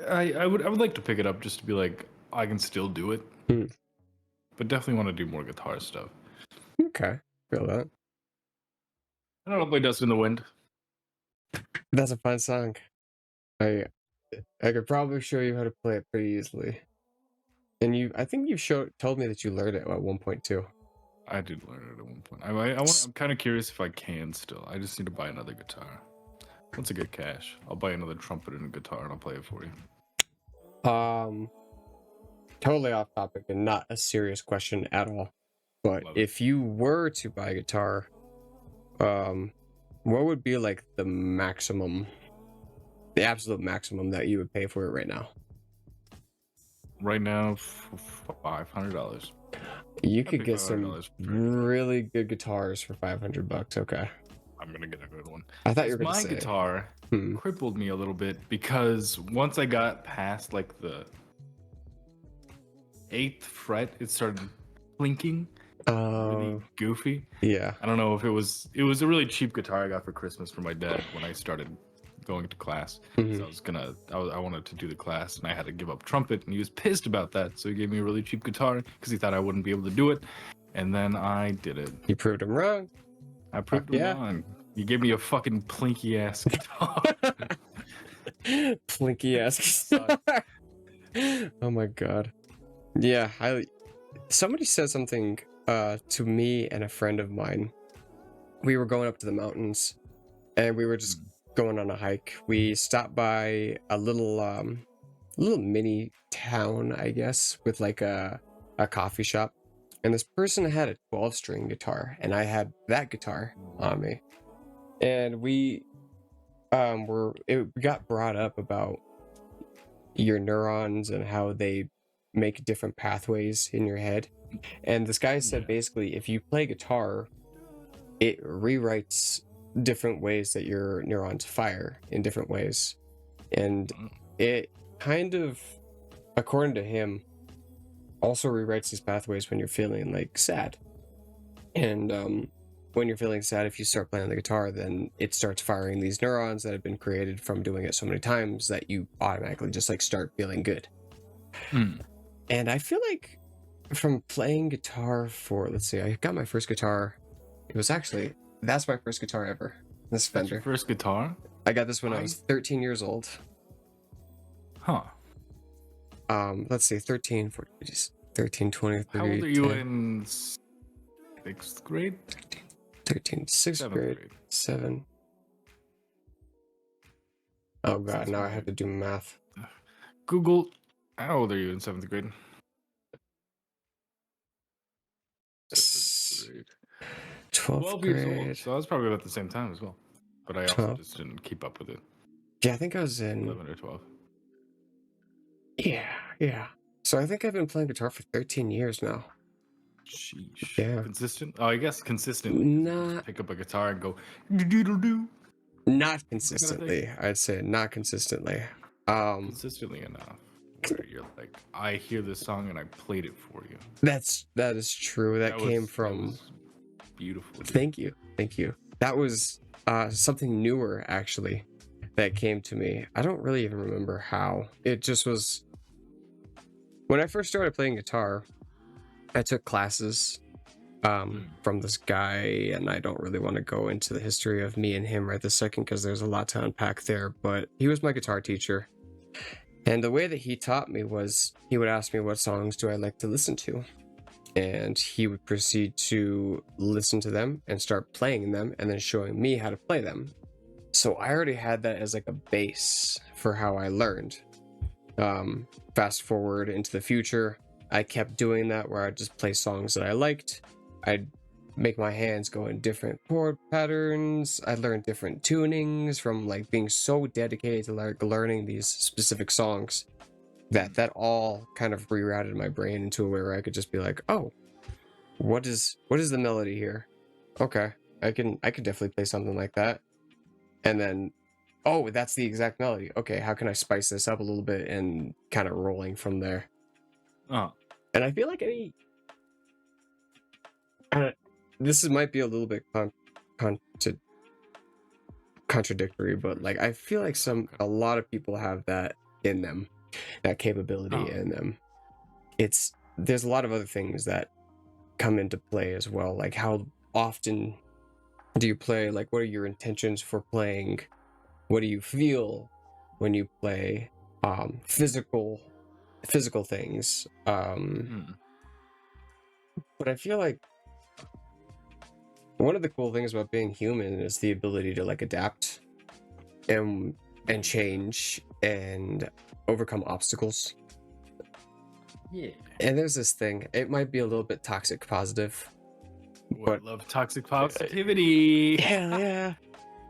I would like to pick it up just to be like, I can still do it. Mm. But definitely want to do more guitar stuff. Okay, feel that. I don't know, play Dust in the Wind. That's a fun song. I could probably show you how to play it pretty easily. And I think you told me that you learned it at one point too. I did learn it at one point. I'm kind of curious if I can still. I just need to buy another guitar. Once I get cash, I'll buy another trumpet and a guitar and I'll play it for you. Totally off topic and not a serious question at all. But if you were to buy a guitar, what would be like the absolute maximum that you would pay for it right now? Right now, $500. You could get some really good guitars for $500. Okay. I'm gonna get a good one. I thought you were gonna my say guitar crippled me a little bit because once I got past like the 8th fret, it started plinking. Really goofy. Yeah. I don't know if it was a really cheap guitar I got for Christmas from my dad when I started going to class. So I wanted to do the class and I had to give up trumpet, and he was pissed about that. So he gave me a really cheap guitar because he thought I wouldn't be able to do it. And then I did it. You proved him wrong. I proved him wrong. You gave me a fucking plinky ass guitar. Plinky ass guitar. Oh my god. Yeah, somebody said something to me and a friend of mine. We were going up to the mountains and we were just going on a hike. We stopped by a little mini town, I guess, with like a coffee shop, and this person had a 12-string guitar and I had that guitar on me, and we got brought up about your neurons and how they make different pathways in your head. And this guy said basically, if you play guitar, it rewrites different ways that your neurons fire in different ways. And it kind of, according to him, also rewrites these pathways when you're feeling like sad. And when you're feeling sad, if you start playing the guitar, then it starts firing these neurons that have been created from doing it so many times that you automatically just like start feeling good. And I feel like from playing guitar for, let's see, I got my first guitar. It was actually, that's my first guitar ever. This That's Fender. your first guitar? I got this when I was 13 years old. Huh. Let's see, 13, 14, 13, 20, 30, How old are you 10, in 6th grade? 13, 6th grade, 7. Oh god, now I have to do math. Google, how old are you in 7th grade? 7th grade. 12th years old. grade. So I was probably about the same time as well. But I also 12. just didn't keep up with it. Yeah, I think I was in 11 or 12. Yeah. So I think I've been playing guitar for 13 years now. Sheesh. Yeah. Consistent? Oh, I guess consistently. Not pick up a guitar and go do. Not consistently. I'd say not consistently. Consistently enough. Where you're like, I hear this song and I played it for you. That is true. That came from beautiful. Dude. Thank you. That was something newer actually that came to me. I don't really even remember how. It just was when I first started playing guitar. I took classes from this guy, and I don't really want to go into the history of me and him right this second because there's a lot to unpack there, but he was my guitar teacher. And the way that he taught me was he would ask me what songs do I like to listen to, and he would proceed to listen to them and start playing them and then showing me how to play them. So I already had that as like a base for how I learned. Fast forward into the future, I kept doing that where I'd just play songs that I liked. I'd make my hands go in different chord patterns. I learned different tunings from like being so dedicated to like learning these specific songs that all kind of rerouted my brain into a way where I could just be like, oh, what is the melody here? Okay, I could definitely play something like that. And then, oh, that's the exact melody. Okay, how can I spice this up a little bit and kind of rolling from there? And I feel like this might be a little bit contradictory, but like I feel like a lot of people have that in them, that capability in them. There's a lot of other things that come into play as well, like how often do you play, like what are your intentions for playing, what do you feel when you play, physical things, but I feel like one of the cool things about being human is the ability to like adapt and change and overcome obstacles. Yeah. And there's this thing, it might be a little bit toxic positive, but I love toxic positivity. Yeah.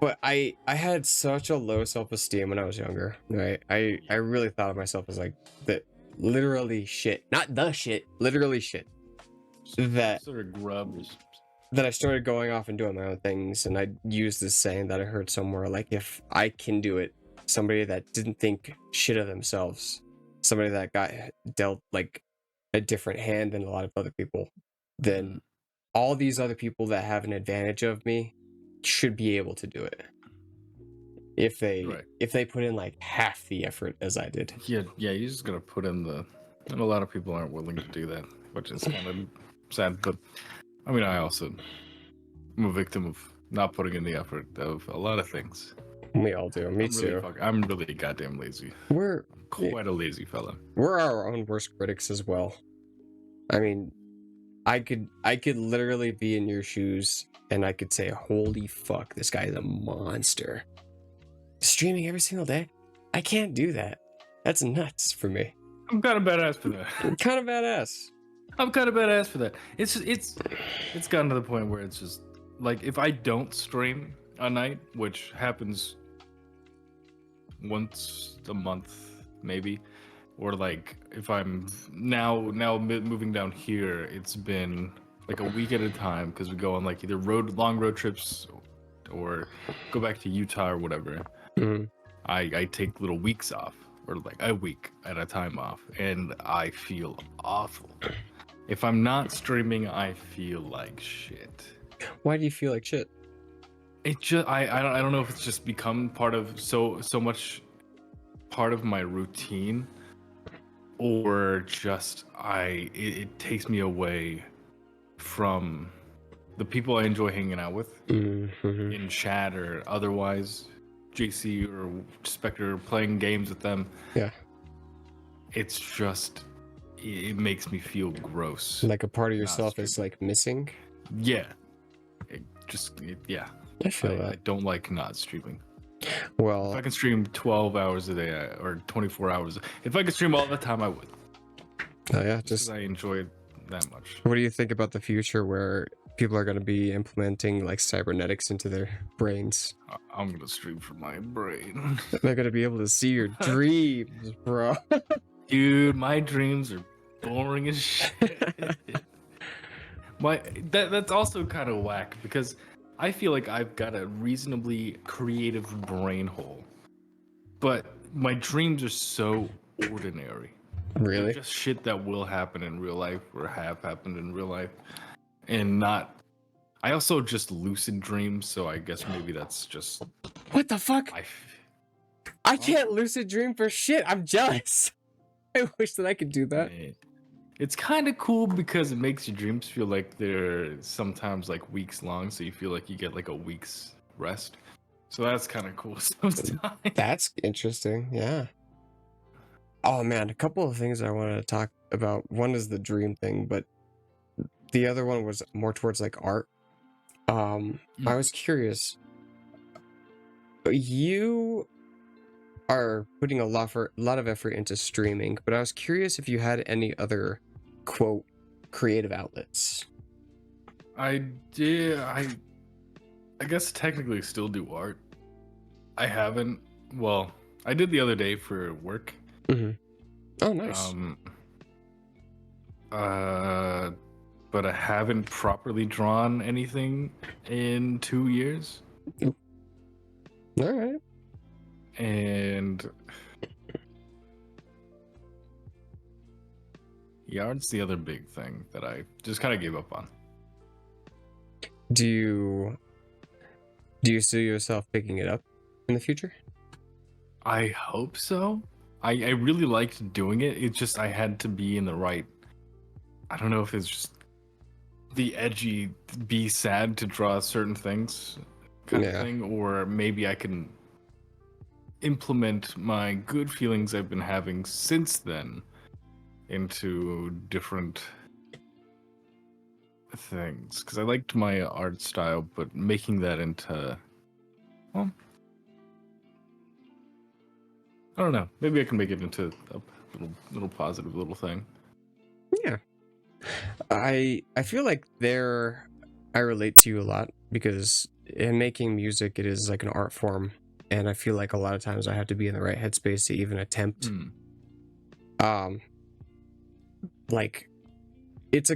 But I had such a low self-esteem when I was younger, right? I really thought of myself as like the literally shit, not the shit, literally shit. That sort of grub. That I started going off and doing my own things, and I used this saying that I heard somewhere, like, if I can do it, somebody that didn't think shit of themselves, somebody that got dealt like a different hand than a lot of other people, then all these other people that have an advantage of me should be able to do it if they put in like half the effort as I did. Yeah, you're just gonna put in and a lot of people aren't willing to do that, which is kind of sad. But I mean, I also am a victim of not putting in the effort of a lot of things. We all do. Me too. I'm really goddamn lazy. We're quite a lazy fella. We're our own worst critics as well. I mean, I could literally be in your shoes and I could say, holy fuck, this guy is a monster. Streaming every single day? I can't do that. That's nuts for me. I'm kind of badass for that. I'm kind of badass for that. It's gotten to the point where it's just like, if I don't stream a night, which happens once a month maybe, or like if I'm moving down here, it's been like a week at a time because we go on like either long road trips or go back to Utah or whatever. Mm. I take little weeks off, or like a week at a time off, and I feel awful. If I'm not streaming, I feel like shit. Why do you feel like shit? It just I don't know if it's just become part of so much part of my routine, or just it takes me away from the people I enjoy hanging out with Mm-hmm. in chat or otherwise, JC or Spectre, playing games with them. Yeah. It's just it makes me feel gross. Like a part of not yourself is streaming. like missing. Yeah, yeah. I feel I that. don't like not streaming. If Well, I can stream 12 hours a day or 24 hours, if I could stream all the time, I would. yeah, Just just 'cause I enjoy it that much. what do you think about the future where people are going to be implementing like cybernetics into their brains? I'm gonna stream from my brain. They're going to be able to see your dreams, bro. Dude, my dreams are boring as shit. That's also kind of whack because I feel like I've got a reasonably creative brain hole, but my dreams are so ordinary. They're Really? just shit that will happen in real life or have happened in real life, and not. I also just lucid dream, so I guess maybe that's just. What the fuck? I I can't lucid dream for shit. I'm jealous. I wish that I could do that. It's kind of cool because it makes your dreams feel like they're sometimes like weeks long, so you feel like you get like a week's rest. So that's kind of cool sometimes. That's interesting. Yeah. Oh man, a couple of things I wanted to talk about. One is the dream thing, but the other one was more towards like art. I was curious. You are putting a lot of effort into streaming, but I was curious if you had any other quote creative outlets. I did. I guess technically still do art. I haven't. Well, I did the other day for work. Mm-hmm. Oh, nice. But I haven't properly drawn anything in 2 years. All right. And yeah, art's the other big thing that I just kind of gave up on. Do you see yourself picking it up in the future? I hope so. I really liked doing it. It's just I had to be in the right. I don't know if it's just the edgy, be sad to draw certain things kind of thing, or maybe I can implement my good feelings I've been having since then into different things. Because I liked my art style, but making that into, well, I don't know. Maybe I can make it into a little positive little thing. Yeah. I feel like I relate to you a lot because in making music, it is like an art form, and I feel like a lot of times I have to be in the right headspace to even attempt. Like it's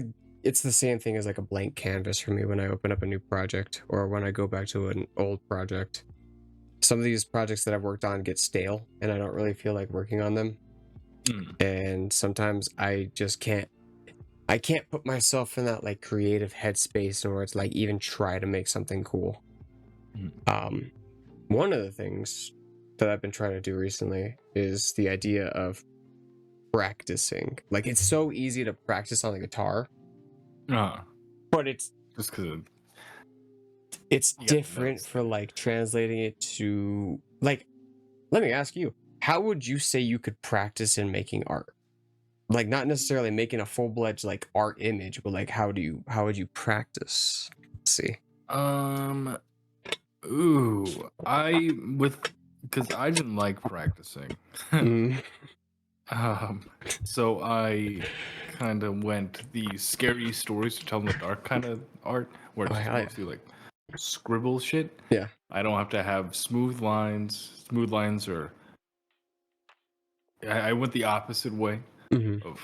the same thing as like a blank canvas for me when I open up a new project or when I go back to an old project. Some of these projects that I've worked on get stale and I don't really feel like working on them. And sometimes I just can't put myself in that like creative headspace or it's like even try to make something cool. One of the things that I've been trying to do recently is the idea of practicing. Like it's so easy to practice on the guitar, but it's just because it's different for like translating it to like. Let me ask you, how would you say you could practice in making art? Like not necessarily making a full-fledged like art image, but like how would you practice? Let's see. Because I didn't like practicing. So I kind of went the scary stories to tell in the dark kind of art, where it's mostly like scribble shit. Yeah. I don't have to have smooth lines or I went the opposite way Hmm. of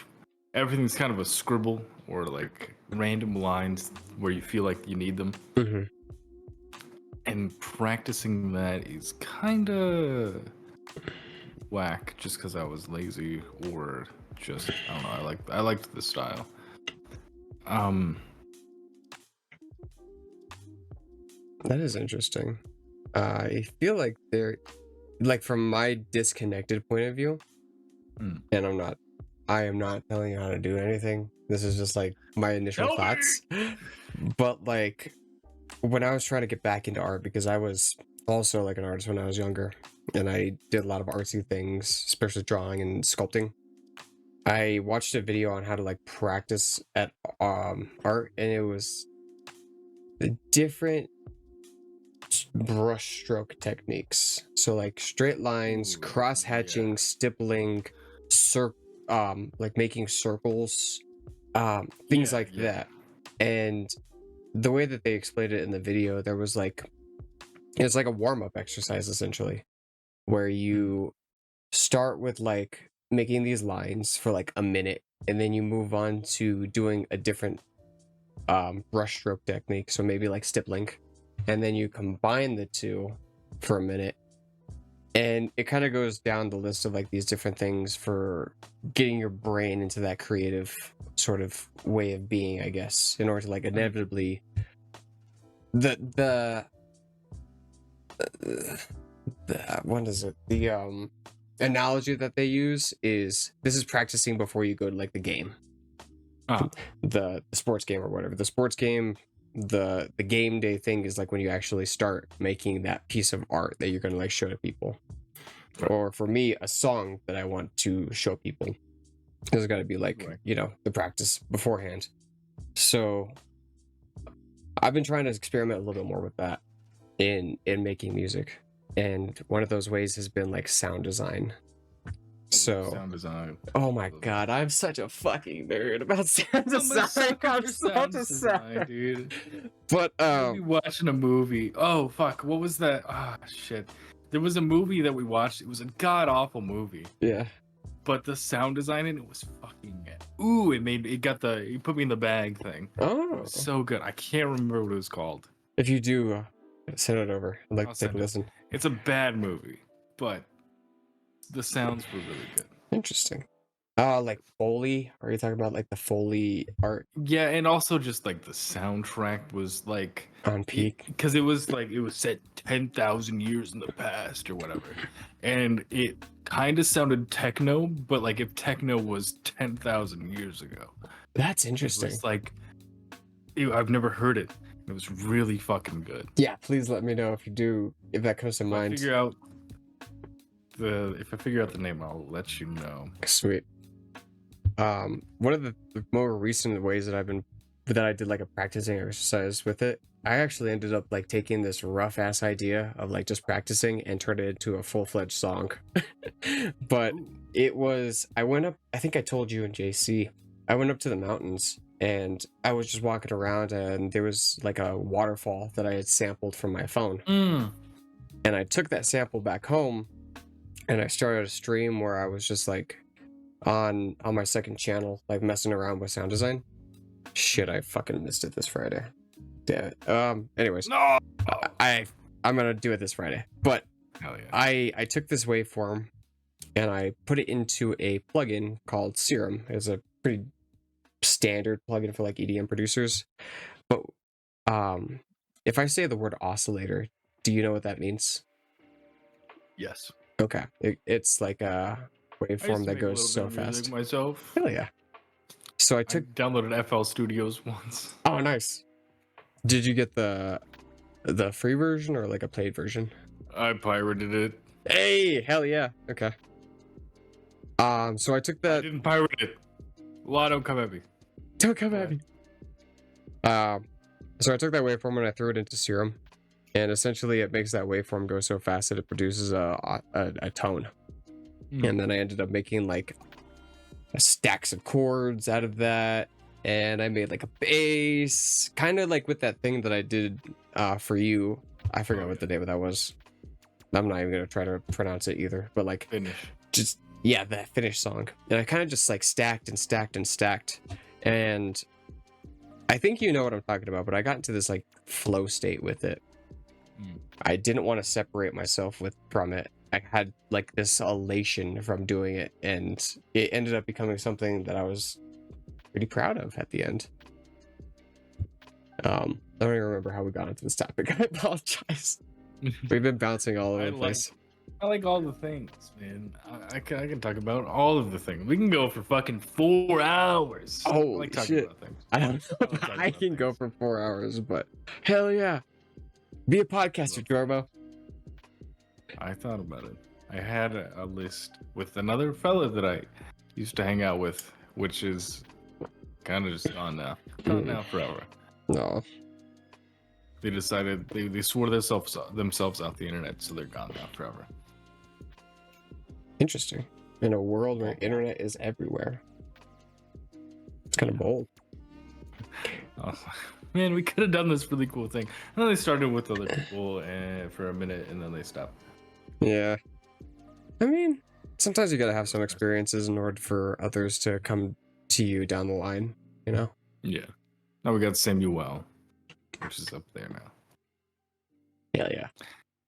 everything's kind of a scribble or like random lines where you feel like you need them. Hmm. And practicing that is kind of whack just because I was lazy or just I don't know. I liked the style. Um, That is interesting. I feel like they're like from my disconnected point of view, Hmm. and I am not telling you how to do anything. This is just like my initial Tell me! thoughts. But like when I was trying to get back into art, because I was also like an artist when I was younger, and I did a lot of artsy things, especially drawing and sculpting. I watched a video on how to like practice at art, and it was the different brush stroke techniques. So like straight lines, Ooh, cross hatching, yeah. stippling, like making circles, things Yeah, like yeah. that. And the way that they explained it in the video, there was like it's like a warm-up exercise essentially, where you start with like making these lines for like a minute, and then you move on to doing a different brush stroke technique, so maybe like stippling, and then you combine the two for a minute, and it kind of goes down the list of like these different things for getting your brain into that creative sort of way of being, I guess, in order to like inevitably the what is it, the analogy that they use is this is practicing before you go to like the game, Ah, the sports game or whatever. The sports game, the game day thing is like when you actually start making that piece of art that you're going to like show to people. right. Or for me, a song that I want to show people, there's got to be like, Right. you know, the practice beforehand. So I've been trying to experiment a little bit more with that in making music, and one of those ways has been like sound design. So Sound design. oh my god, I'm such a fucking nerd about sound I'm a design. sucker I'm for such sound a design, sucker. dude. But We'll be watching a movie. Oh fuck, what was that? Ah shit. There was a movie that we watched. It was a god awful movie. yeah. But the sound design in it was fucking it put me in the bag thing. It Oh, was so good. I can't remember what it was called. if you do, send it over. I'd like I'll to take a send it. listen. It's a bad movie, but the sounds were really good. Interesting. Like Foley? Are you talking about like the Foley art Yeah, and also just like the soundtrack was like on peak? because it was like it was set 10,000 years in the past or whatever, and it kind of sounded techno, but like if techno was 10,000 years ago. That's It interesting. was like I've never heard it. It was really fucking good. Yeah, please let me know if you do, if that comes to If I mind. figure out the name, I'll let you know. Sweet. One of the more recent ways that I did like a practicing exercise with it, I actually ended up like taking this rough ass idea of like just practicing and turned it into a full-fledged song. But Ooh. it was, I went up, I think I told you in JC, I went up to the mountains and I was just walking around, and there was like a waterfall that I had sampled from my phone. Mm. And I took that sample back home, and I started a stream where I was just like on my second channel, like messing around with sound design. Shit, I fucking missed it this Friday. Damn it. Anyways, No. I'm gonna do it this Friday. But Hell yeah. I took this waveform and I put it into a plugin called J0rb0. It's a pretty standard plugin for like EDM producers. But if I say the word oscillator, do you know what that means? Yes. Okay, it's like a I used waveform to that make a goes little bit so of music fast. myself. Hell yeah. So I I took. downloaded FL Studios once. Oh, nice. Did you get the free version or like a paid version? I pirated it. Hey, hell yeah. Okay. So I took I that. didn't pirate it. Law, don't come at me. Don't come at me. So I took that waveform and I threw it into J0rb0, and essentially it makes that waveform go so fast that it produces a tone. And then I ended up making like stacks of chords out of that, and I made like a bass, kind of like with that thing that I did for you. I forgot what the name of that was. I'm not even gonna try to pronounce it either, but like Finish. just yeah, that finished song. And I kind of just like stacked and stacked and stacked. And I think you know what I'm talking about, but I got into this like flow state with it. I didn't want to separate myself from it. I had like this elation from doing it, and it ended up becoming something that I was pretty proud of at the end. I don't even remember how we got into this topic. I apologize. We've been bouncing all over the place. I like all the things, man. I can talk about all of the things. We can go for fucking 4 hours. Holy I like talking shit. about things. I don't know I like if talking I about can go things. for 4 hours, but hell yeah. Be a podcaster, J0rb0. I thought about it. I had a list with another fella that I used to hang out with, which is kind of just gone now. Gone now forever. No. They decided they swore themselves off the internet, so they're gone now forever. Interesting. In a world where internet is everywhere. It's kind of bold. Oh, man, we could have done this really cool thing. And then they started with other people for a minute, and then they stopped. Yeah. I mean, sometimes you gotta have some experiences in order for others to come to you down the line, you know? Yeah. Now we got Samuel, which is up there now. Hell yeah.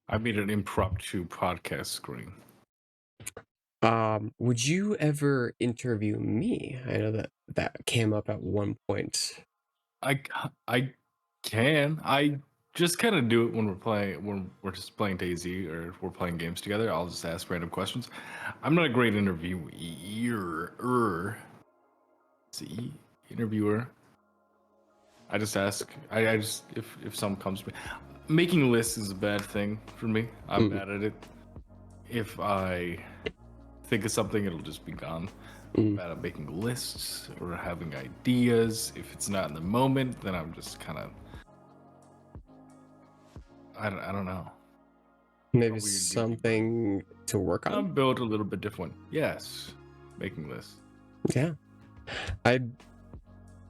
I made an impromptu podcast screen. Would you ever interview me? I know that came up at one point. I can. I just kind of do it when we're just playing DayZ or if we're playing games together. I'll just ask random questions. I'm not a great interviewer. I just ask. I just if something comes to me. Making lists is a bad thing for me. I'm bad at it. If I think of something, it'll just be gone. I'm bad at making lists or having ideas. If it's not in the moment, then I'm just kind of I don't know. Maybe something to work on. I'm built a little bit different. Yes, making lists. Yeah, I'd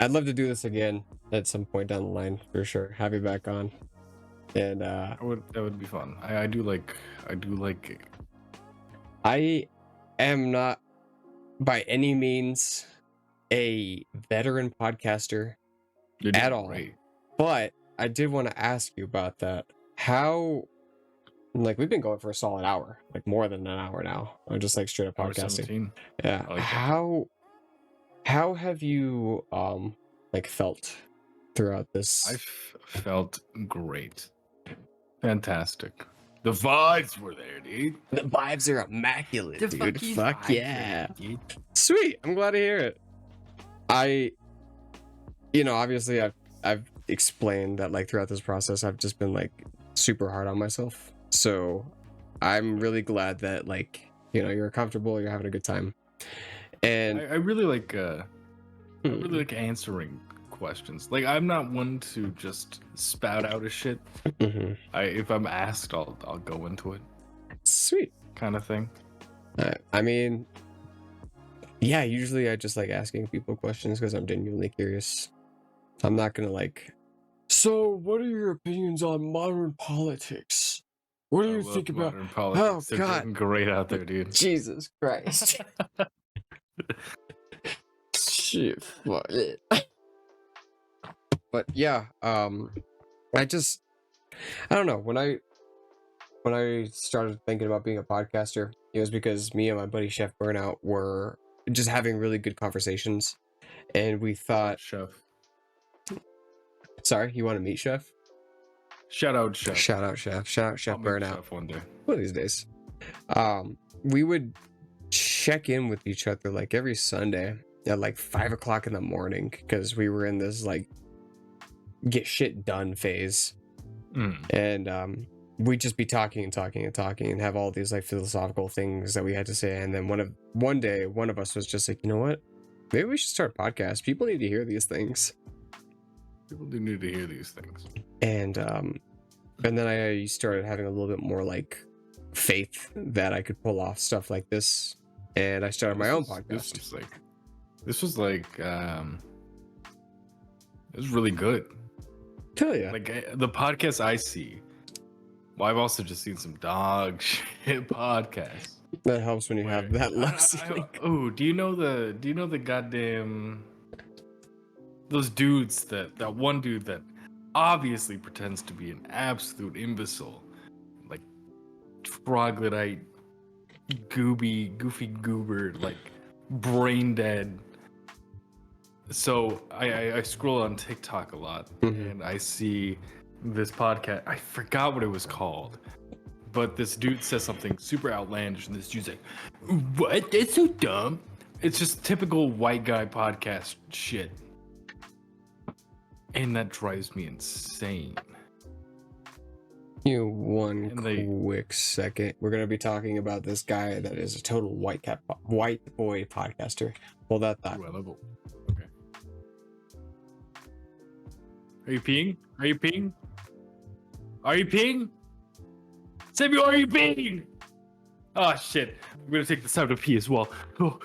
love to do this again at some point down the line for sure. Have you back on, and that would be fun. I do like. I am not by any means a veteran podcaster at all, but I did want to ask you about that. How, like, we've been going for a solid hour, like more than an hour now. I'm just like straight up podcasting. 17. Yeah. Like how have you like felt throughout this? I felt great, fantastic. The vibes were there, dude. The vibes are immaculate, dude. Fuck yeah. There, dude. Sweet. I'm glad to hear it. Obviously I've explained that like throughout this process I've just been like super hard on myself. So I'm really glad that like, you're comfortable, you're having a good time. And I really like answering questions. Like I'm not one to just spout out a shit. If I'm asked, I'll go into it. Sweet. Kind of thing. I mean, yeah, usually I just like asking people questions because I'm genuinely curious. I'm not gonna like, so what are your opinions on modern politics? What do you think about modern politics? Oh god, getting great out there, dude. Jesus Christ. Shit, fuck it. But yeah, I don't know, when I started thinking about being a podcaster, it was because me and my buddy Chef Burnout were just having really good conversations, and we thought, Chef. Sorry, you want to meet Chef? Shout out Chef. Shout out Chef. Shout out Chef Burnout. Chef one day. One of these days. We would check in with each other like every Sunday at like 5 o'clock in the morning because we were in this like get shit done phase. And we'd just be talking and have all these like philosophical things that we had to say. And then one day one of us was just like, you know what? Maybe we should start a podcast. People need to hear these things. People do need to hear these things. And then I started having a little bit more like faith that I could pull off stuff like this, and I started my own podcast. This was like it was really good. Hell yeah. Like the podcasts I see. Well, I've also just seen some dog shit podcasts. That helps when you have that low ceiling. Oh, do you know the goddamn those dudes that one dude that obviously pretends to be an absolute imbecile, like troglodyte, goofy goober, like brain dead. So I scroll on TikTok a lot, and I see this podcast. I forgot what it was called, but this dude says something super outlandish, and this dude's like, "What? That's so dumb." It's just typical white guy podcast shit, and that drives me insane. You one And they- quick second. We're gonna be talking about this guy that is a total white boy podcaster. Hold that thought. Ooh, I love it. Okay. Are you peeing? Are you peeing? Are you peeing? Samuel, are you peeing? Oh shit! I'm gonna take this time to pee as well. Oh.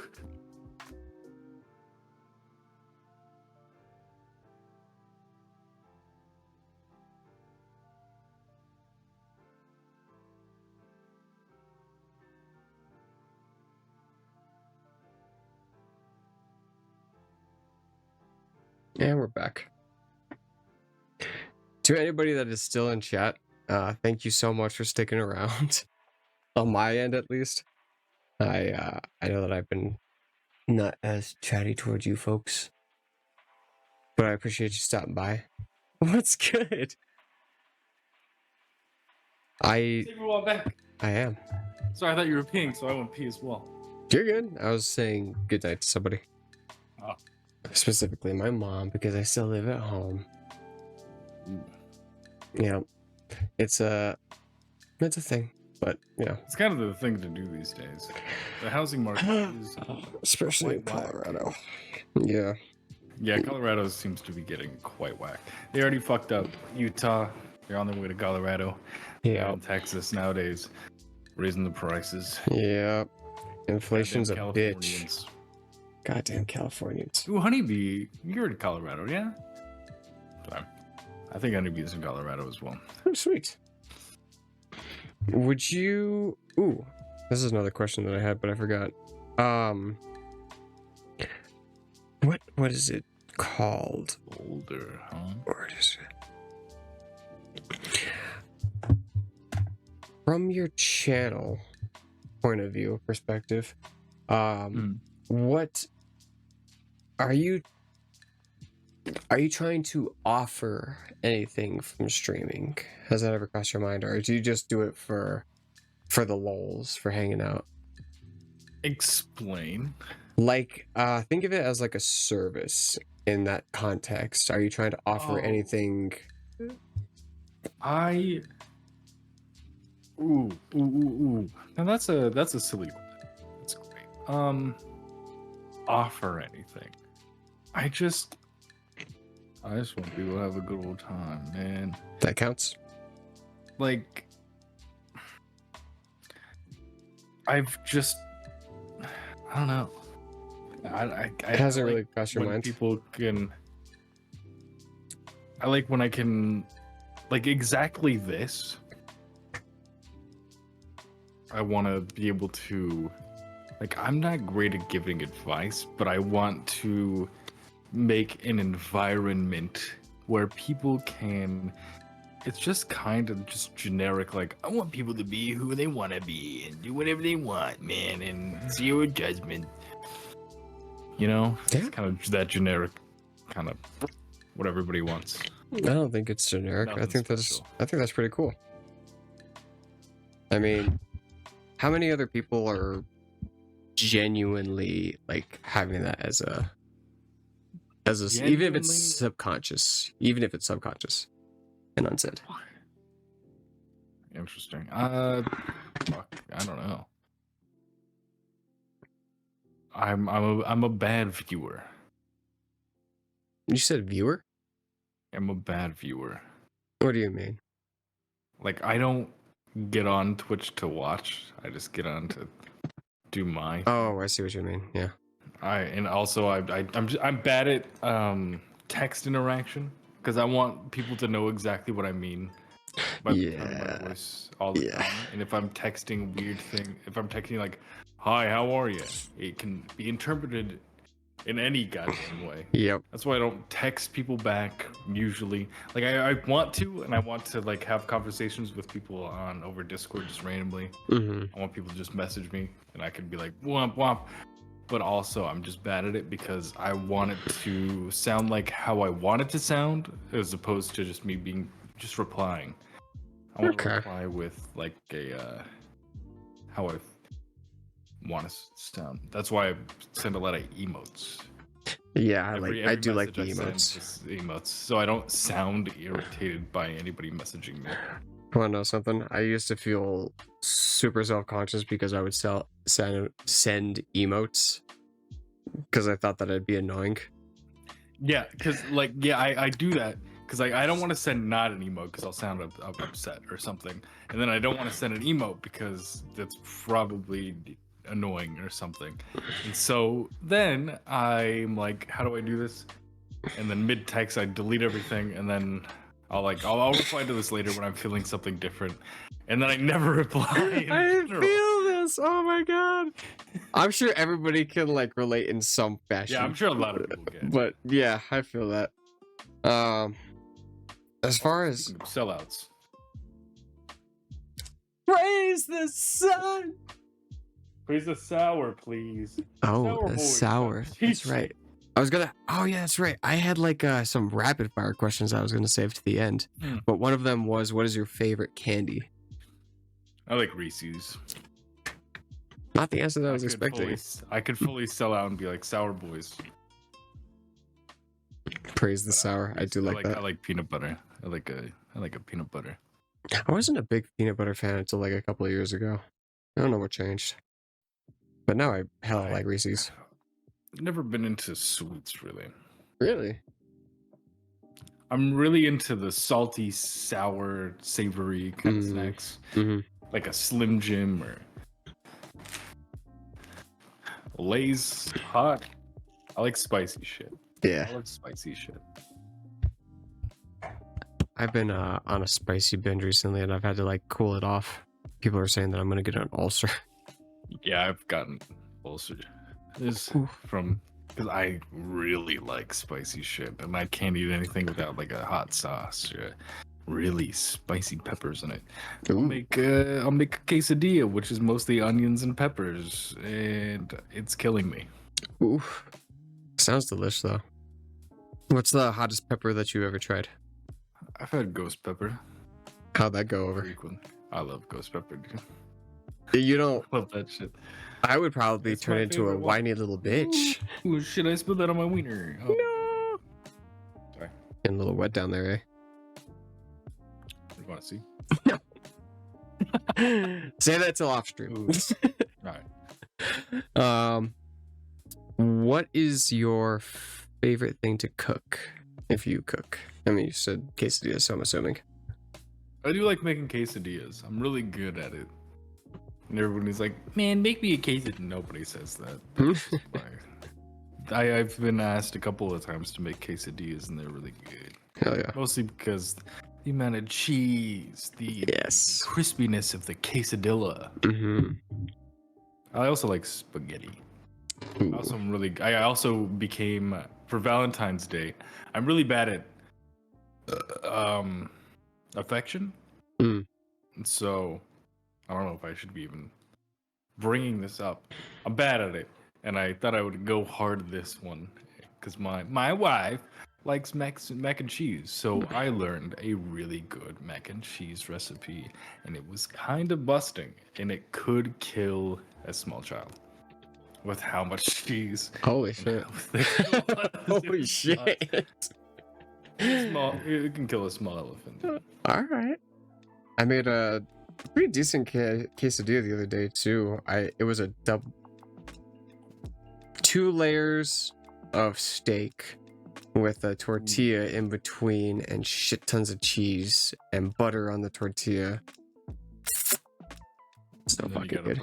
And we're back. To anybody that is still in chat, thank you so much for sticking around. On my end, at least. I know that I've been not as chatty towards you folks, but I appreciate you stopping by. What's good? Samuel, I'm back. I am. Sorry, I thought you were peeing, so I went pee as well. You're good. I was saying good night to somebody. Oh. Specifically my mom, because I still live at home. Yeah, it's a thing, but It's kind of the thing to do these days. The housing market is especially in quite whack. Colorado. Yeah. Yeah, Colorado seems to be getting quite whack. They already fucked up Utah. They're on their way to Colorado. Yeah. And Texas nowadays, raising the prices. Yeah. Inflation's a Goddamn bitch. Californians. Goddamn Californians. Ooh, Honeybee, you're in Colorado, yeah? Sorry. I think Honeybee's in Colorado as well. Oh, sweet. Would you? Ooh, this is another question that I had, but I forgot. What is it called? Older, huh? Or is it? From your channel point of view, perspective, what are you trying to offer anything from streaming? Has that ever crossed your mind, or do you just do it for the lulz, for hanging out? Explain. Like, think of it as like a service in that context. Are you trying to offer anything? Ooh. Now that's a silly one. That's great. Offer anything. I just want people to have a good old time, man. That counts. Like, I don't know. It hasn't like really crossed your when mind. People can. I like when I can, like, exactly this. I want to be able to, like, I'm not great at giving advice, but I want to make an environment where people can. It's just kind of just generic, like, I want people to be who they want to be and do whatever they want, man, and zero judgment. You know? Yeah. It's kind of that generic kind of what everybody wants. I don't think it's generic. I Nothing think special. that's pretty cool. I mean, how many other people are genuinely like having that as a even if it's subconscious, and unsaid? Interesting. Fuck, I don't know. I'm a bad viewer. You said viewer? I'm a bad viewer. What do you mean? Like, I don't get on Twitch to watch. I just get on to do my. Oh, I see what you mean. Yeah. I'm bad at text interaction because I want people to know exactly what I mean by the tone of my Yeah. voice all the Yeah. time. And if I'm texting weird thing, if I'm texting like, "Hi, how are you?" it can be interpreted in any goddamn way. Yep. That's why I don't text people back usually. Like I want to, and I want to like have conversations with people on over Discord just randomly. Mm-hmm. I want people to just message me, and I can be like womp womp. But also, I'm just bad at it because I want it to sound like how I want it to sound, as opposed to just me being just replying. I want to Okay. reply with like a how I want to sound. That's why I send a lot of emotes. Yeah, Every I do like message the I send emotes. is emotes, so I don't sound irritated by anybody messaging me. Want to know something? I used to feel super self-conscious because I would send emotes because I thought that I'd be annoying. Yeah, because like I do that because I don't want to send not an emote because I'll sound upset or something, and then I don't want to send an emote because that's probably annoying or something, and so then I'm like, how do I do this? And then mid text I delete everything, and then I'll reply to this later when I'm feeling something different, and then I never reply in I general. feel this. Oh my god. I'm sure everybody can like relate in some fashion. Yeah, I'm sure a lot of people get. But yeah, I feel that. As far as Speaking of sellouts, praise the sun. praise the sour, please. Oh, Sour the boys, sour. man. That's right. I was gonna. Oh yeah, that's right. I had like some rapid fire questions I was gonna save to the end, but one of them was, "What is your favorite candy?" I like Reese's. Not the answer that I was expecting. I could fully sell out and be like sour boys. Praise the But sour. I do like that. I like peanut butter. I like a peanut butter. I wasn't a big peanut butter fan until like a couple of years ago. I don't know what changed, but now I hella like Reese's. Never been into sweets really. Really? I'm really into the salty, sour, savory kind of snacks, like a Slim Jim or Lay's hot. I like spicy shit. Yeah. I like spicy shit. I've been on a spicy binge recently, and I've had to like cool it off. People are saying that I'm gonna get an ulcer. Yeah, I've gotten ulcer. This from because I really like spicy shit, and I can't eat anything without like a hot sauce or really spicy peppers in it. I'll make a quesadilla, which is mostly onions and peppers, and it's killing me. Oof. Sounds delicious though. What's the hottest pepper that you've ever tried? I've had ghost pepper. How'd that go over? Frequent. I love ghost pepper, dude. You don't Love that shit. I would probably It's turn my into a favorite one. whiny little bitch. Ooh, shit, I spilled that on my wiener. Oh, No. sorry. Getting a little wet down there, You want to see? eh? Say that till off stream. All right. What is your favorite thing to cook? If you cook, I mean, you said quesadillas, so I'm assuming. I do like making quesadillas. I'm really good at it. And everybody's like, man, make me a quesadilla. Nobody says that. That's just I've been asked a couple of times to make quesadillas, and they're really good. Hell yeah. Mostly because the amount of cheese, the crispiness of the quesadilla. I also like spaghetti. I also became, for Valentine's Day, I'm really bad at affection. And so I don't know if I should be even bringing this up. I'm bad at it, and I thought I would go hard this one because my wife likes mac and cheese. So I learned a really good mac and cheese recipe, and it was kind of busting, and it could kill a small child with how much cheese. Holy shit. Holy shit. It can kill a small elephant. All right. I made a pretty decent quesadilla the other day too. It was a 2 layers of steak with a tortilla in between and shit tons of cheese and butter on the tortilla. So fucking good.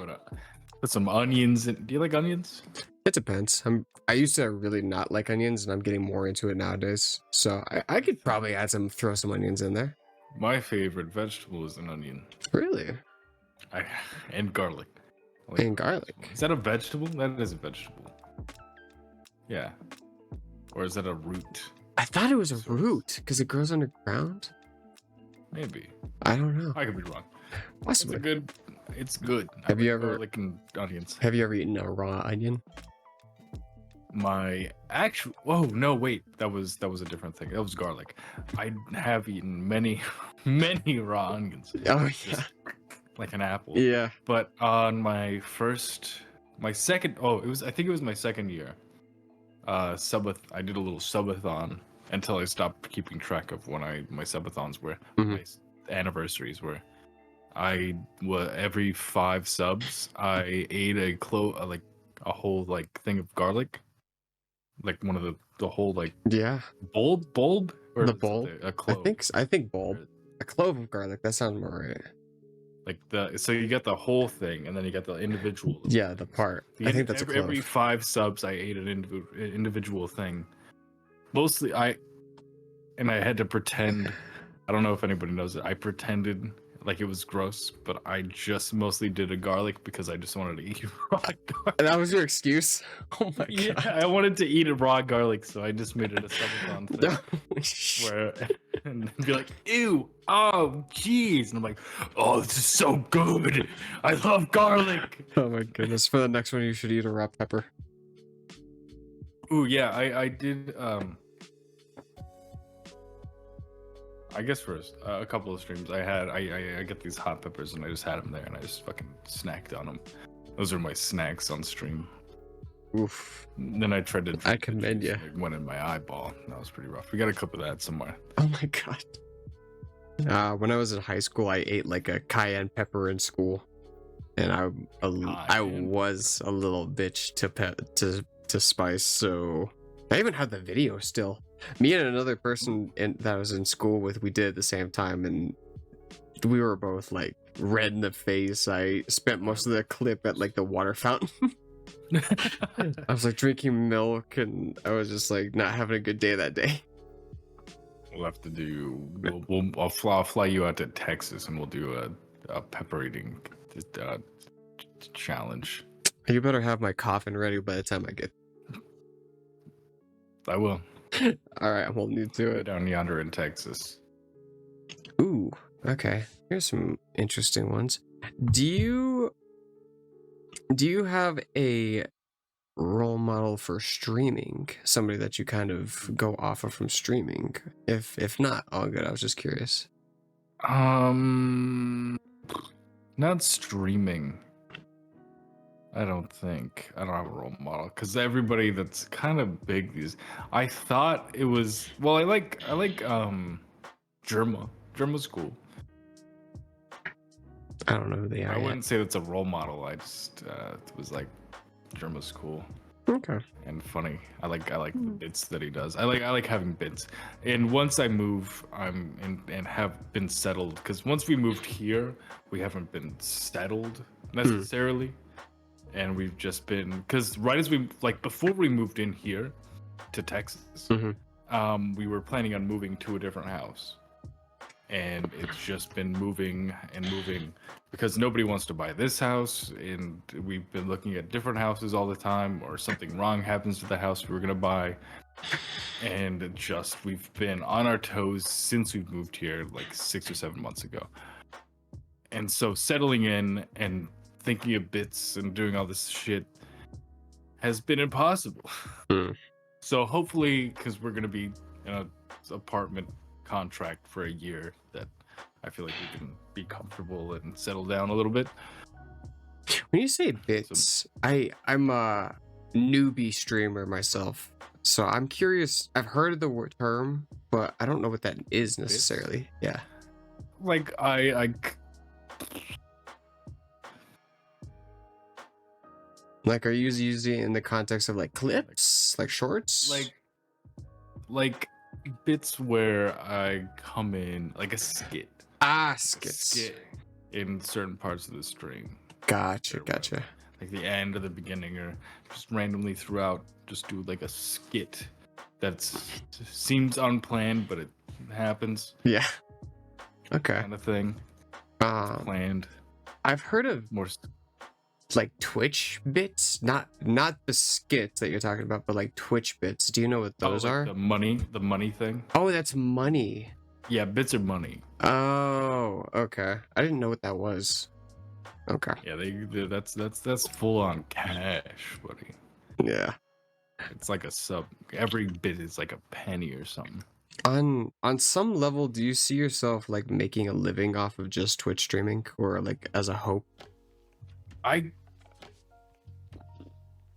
Put some onions in. Do you like onions? It depends. I used to really not like onions, and I'm getting more into it nowadays. So I could probably throw some onions in there. My favorite vegetable is an onion. Really? I and garlic. I like And garlic. is that a vegetable? That is a vegetable. Yeah. Or is that a root? I thought it was a Sort of. root because it grows underground. Maybe. I don't know. I could be wrong. It's Possibly. a good. It's good. Have you like ever- garlic and onions? Have you ever eaten a raw onion? My actual. Oh no! Wait, that was a different thing. That was garlic. I have eaten many, many raw onions. Oh Just like an apple. yeah. But on my second. Oh, it was. I think it was my second year. Subath. I did a little subathon until I stopped keeping track of when my subathons were. Mhm. My anniversaries were. Every 5 subs, I ate like a whole like thing of garlic, like one of the whole like Yeah. bulb or The is it bulb? a clove. I think bulb. A clove of garlic. That sounds more right. Like so you get the whole thing and then you get the individual. Yeah, the part. I think that's a clove. Every 5 subs, I ate an individual thing. Mostly I had to pretend. I don't know if anybody knows it. I pretended like it was gross, but I just mostly did a garlic because I just wanted to eat raw garlic. And that was your excuse? Oh my Yeah, god. I wanted to eat a raw garlic, so I just made it a subathon thing where and be like, "Ew, oh, jeez," and I'm like, "Oh, this is so good. I love garlic." Oh my goodness. For the next one, you should eat a raw pepper. Ooh, yeah, I did. I guess first a couple of streams I get these hot peppers and I just had them there and I just fucking snacked on them. Those are my snacks on stream. Oof. And then I tried to. I commend you. It went in my eyeball. That was pretty rough. We got a clip of that somewhere. Oh my god. When I was in high school, I ate like a cayenne pepper in school, and I Cayenne. was a little bitch to spice. So I even have the video still. Me and another person that I was in school with, we did at the same time, and we were both like red in the face. I spent most of the clip at like the water fountain. I was like drinking milk, and I was just like not having a good day that day. We'll have to do. I'll fly you out to Texas, and we'll do a pepper eating challenge. You better have my coffin ready by the time I get. I will. All right, we'll need to it. Down yonder in Texas. Ooh, okay. Here's some interesting ones. Do you have a role model for streaming? Somebody that you kind of go off of from streaming? If not, all good. I was just curious. Not streaming. I don't think. I don't have a role model because everybody that's kind of big these. I thought it was. Well, I like J0rb0. J0rb0's cool. I don't know who they are I yet. wouldn't say that's a role model. I just it was like J0rb0's cool Okay. and funny. I like the bits that he does. I like having bits. And once I move, and have been settled because once we moved here, we haven't been settled necessarily. And we've just been because right as we like before we moved in here to Texas, we were planning on moving to a different house, and it's just been moving and moving because nobody wants to buy this house, and we've been looking at different houses all the time, or something wrong happens to the house we were gonna buy, and we've been on our toes since we moved here like 6 or 7 months ago, and so settling in and thinking of bits and doing all this shit has been impossible. So hopefully, because we're gonna be in an apartment contract for a year, that I feel like we can be comfortable and settle down a little bit. When you say bits, I'm a newbie streamer myself, so I'm curious. I've heard of the term, but I don't know what that is necessarily. Yeah. Like Like, are you using it in the context of like clips, like shorts? like bits where I come in like a skit. Skits. Skit in certain parts of the stream. Gotcha. Like the end or the beginning, or just randomly throughout, just do like a skit that seems unplanned, but it happens. Yeah. Okay. kind of thing. Um, Planned I've heard of more. like Twitch bits, not the skits that you're talking about, but like Twitch bits. Do you know what Oh, those like are? the money thing. Oh, that's money. Yeah, bits are money. Oh, okay. I didn't know what that was. Okay. Yeah, that's full on cash, buddy. Yeah. It's like a sub. Every bit is like a penny or something. On some level, do you see yourself like making a living off of just Twitch streaming, or like as a hope?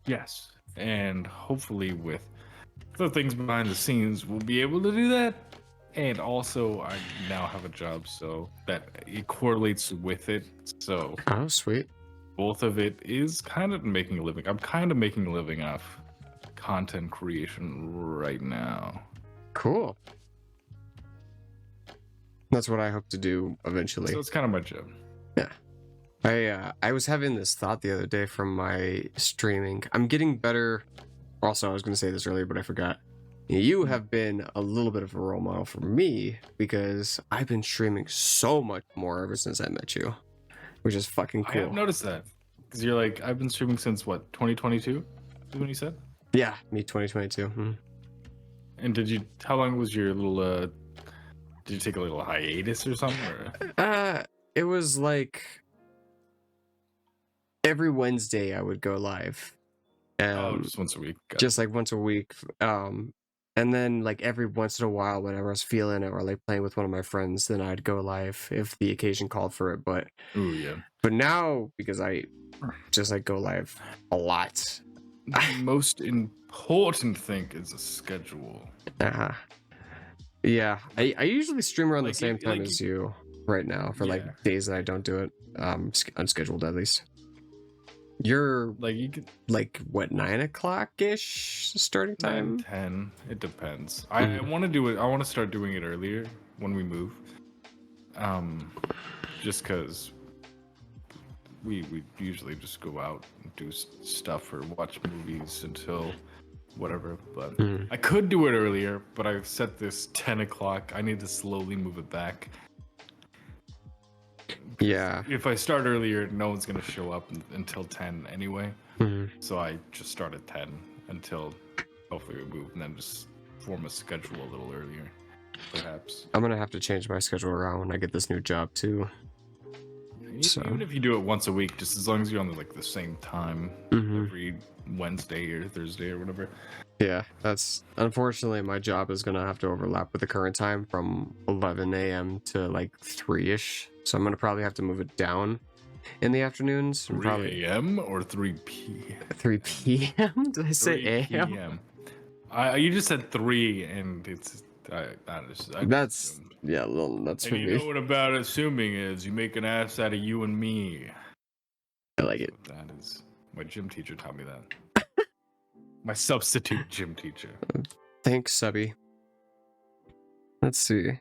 Yes, and hopefully with the things behind the scenes, we'll be able to do that. And also, I now have a job, so that it correlates with it. So Oh, sweet. both of it is kind of making a living. I'm kind of making a living off content creation right now. Cool. That's what I hope to do eventually. So it's kind of my job. Yeah. I was having this thought the other day from my streaming. I'm getting better. Also, I was going to say this earlier, but I forgot. You have been a little bit of a role model for me because I've been streaming so much more ever since I met you, which is fucking I cool. have noticed that because you're like, I've been streaming since what, 2022? Is what you said? Yeah, me 2022. And how long was your little, did you take a little hiatus or something? Or? It was like every Wednesday I would go live. Just once a week. Just like once a week. And then like every once in a while, whenever I was feeling it or like playing with one of my friends, then I'd go live if the occasion called for it. But yeah. But now, because I just like go live a lot. The most important thing is a schedule. Yeah, I usually stream around Like the same time as you right now for like days that I don't do it, unscheduled at least. You're like, you could like what, 9 o'clock ish starting time? 9, 10. It depends. I want to do it. I want to start doing it earlier when we move. Just because we usually just go out and do stuff or watch movies until whatever. But I could do it earlier, but I've set this 10 o'clock. I need to slowly move it back. Yeah. If I start earlier, no one's gonna show up until 10 anyway. So I just start at 10 until hopefully we move, and then just form a schedule a little earlier, perhaps. I'm gonna have to change my schedule around when I get this new job too. Even if you do it once a week, just as long as you're on the same time every Wednesday or Thursday or whatever. Yeah, that's unfortunately my job is gonna have to overlap with the current time from 11 a.m. to like 3-ish. So I'm gonna probably have to move it down in the afternoons. 3 a.m. or 3 p. 3 p.m. Did I say a.m.? You just said 3, and it's that's yeah. Well, that's and for you me. know what about assuming is you make an ass out of you and me. I like it. That is my gym teacher taught me that. My substitute gym teacher. Thanks, Subby. Let's see.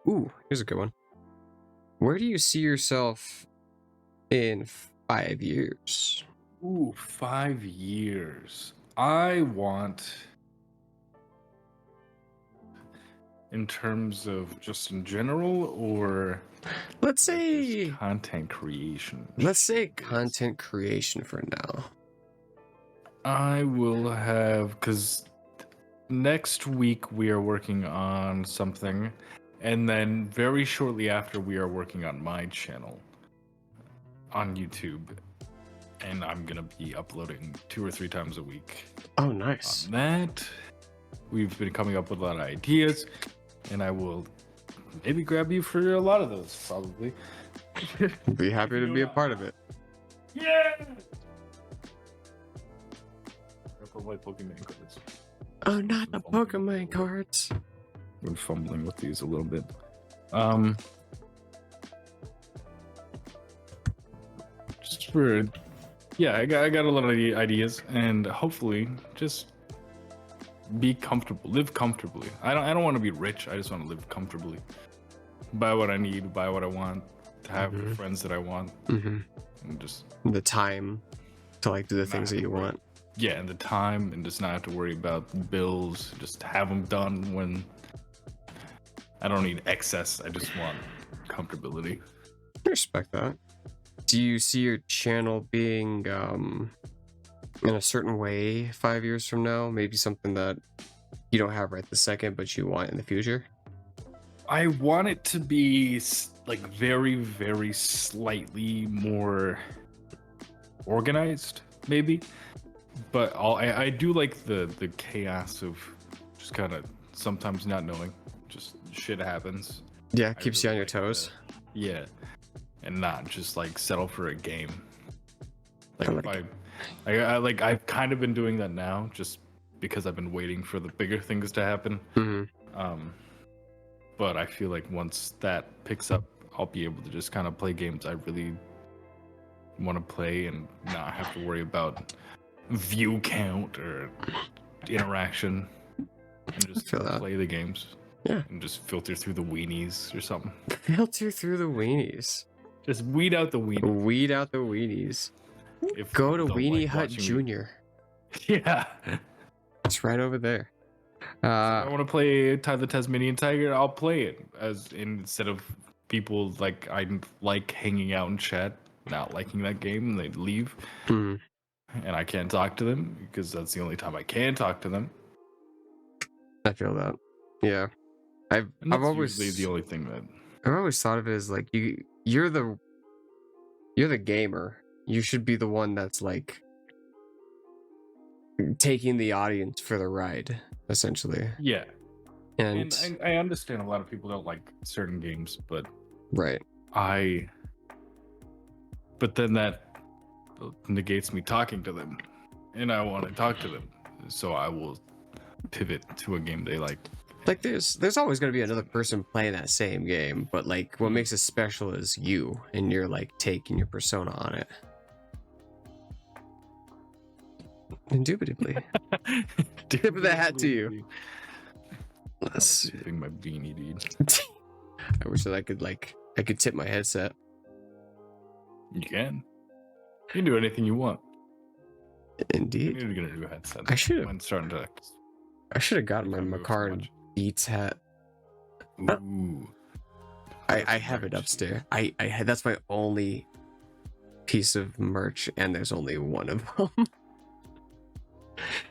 Ooh, here's a good one. Where do you see yourself in 5 years? Ooh, 5 years. I want, in terms of just in general, or let's say content creation. Let's say content creation for now. I will have, because next week we are working on something, and then very shortly after we are working on my channel on YouTube, and I'm gonna be uploading 2 or 3 times a week. Oh, nice. On that, we've been coming up with a lot of ideas, and I will maybe grab you for a lot of those, probably. Be happy to be a part of it. Yeah! My Pokemon cards. Oh, not the Pokemon cards. Been fumbling with these a little bit. Just for, yeah, I got a lot of ideas, and hopefully just be comfortable, live comfortably. I don't want to be rich. I just want to live comfortably. Buy what I need, buy what I want, to have the friends that I want, and just the time to like do the things that you want. Yeah, and the time, and just not have to worry about bills. Just have them done when I don't need excess. I just want comfortability. I respect that. Do you see your channel being in a certain way 5 years from now? Maybe something that you don't have right this second, but you want in the future? I want it to be like very, very slightly more organized, maybe. But I do like the chaos of just kind of sometimes not knowing. Just shit happens. Yeah, I keeps you on really your like toes. Yeah, and not just like settle for a game. Like I if I've kind of been doing that now, just because I've been waiting for the bigger things to happen. But I feel like once that picks up, I'll be able to just kind of play games I really want to play and not have to worry about view count or interaction, and just feel that. play the games. Yeah. And just filter through the weenies or something. Filter through the weenies. Just weed out the weenies. Weed out the weenies. If Go to don't Weenie like Hut watching me- Jr. Yeah. It's right over there. If I want to play the Tasmanian Tiger, I'll play it instead of people like I like hanging out in chat, not liking that game, and they leave, hmm. and I can't talk to them because that's the only time I can talk to them. I feel that. Yeah. And that's I've always usually the only thing that I've always thought of it as like you're the gamer. You should be the one that's like taking the audience for the ride, essentially. yeah. And I understand a lot of people don't like certain games, but right. but then that negates me talking to them, and I want to talk to them, so I will pivot to a game they like. Like there's always going to be another person playing that same game, but like what makes it special is you and your like take and your persona on it. Indubitably. Tip of the hat to you. Let's see. Tipping my beanie, dude. I wish that I could tip my headset. You can. You can do anything you want. Indeed. You're gonna do a headset. I should've- Mine's starting to. I should have gotten my Don't move so Macar much. Beats hat. Ooh. I have it upstairs. I that's my only piece of merch, and there's only one of them.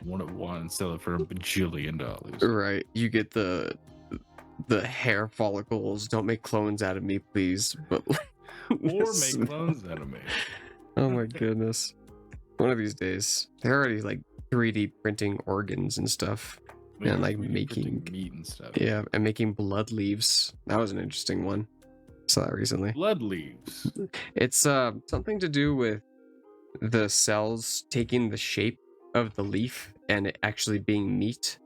One at one, sell it for $1 bajillion. Right. You get the hair follicles. Don't make clones out of me, please. But Or make clones out of me. oh my goodness. One of these days. They're already like 3D printing organs and stuff. Yeah, like 3D making- printing meat and stuff. Yeah, and making blood leaves. That was an interesting one. Saw that recently. Blood leaves. It's something to do with the cells taking the shape of the leaf and it actually being meat.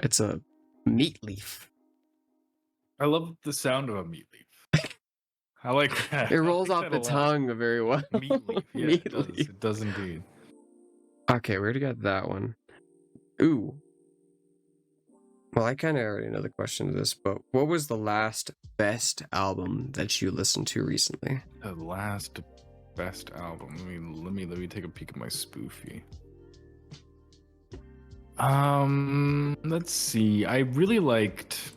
It's a meat leaf. I love the sound of a meat leaf. I like that. It I rolls like off that the a lot. tongue very well. Meat leaf. Yeah, Meat it does. leaf. It does indeed. Okay, we already got that one. Ooh. Well, I kind of already know the question to this, but what was the last best album that you listened to recently? The last best album. Let me take a peek at my spoofy. Let's see. I really liked.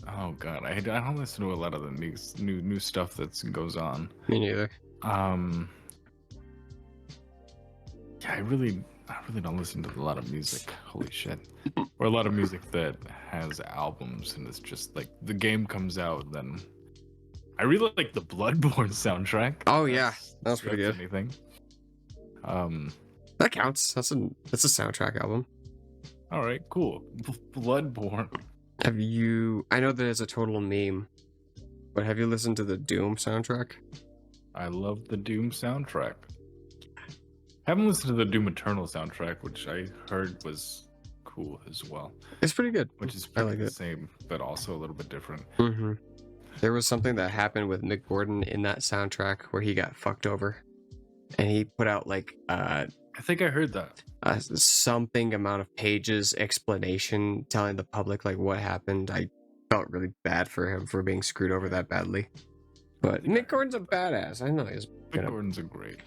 Oh god, I don't listen to a lot of the new stuff that goes on. Me neither. Yeah, I really don't listen to a lot of music. Holy shit. Or a lot of music that has albums and it's just like the game comes out, then I really like the Bloodborne soundtrack. Oh yeah, that's pretty good. Anything. That counts. That's a soundtrack album. All right, cool. Bloodborne. Have you? I know that it's a total meme, but have you listened to the Doom soundtrack? I love the Doom soundtrack. Haven't listened to the Doom Eternal soundtrack, which I heard was cool as well. It's pretty good. Which is I pretty like the it. same, but also a little bit different. Mm-hmm. There was something that happened with Mick Gordon in that soundtrack where he got fucked over, and he put out like I think I heard that. something amount of pages explanation telling the public like what happened. I felt really bad for him for being screwed over that badly. But Mick Gordon's a badass. I know he's Mick Gordon's a great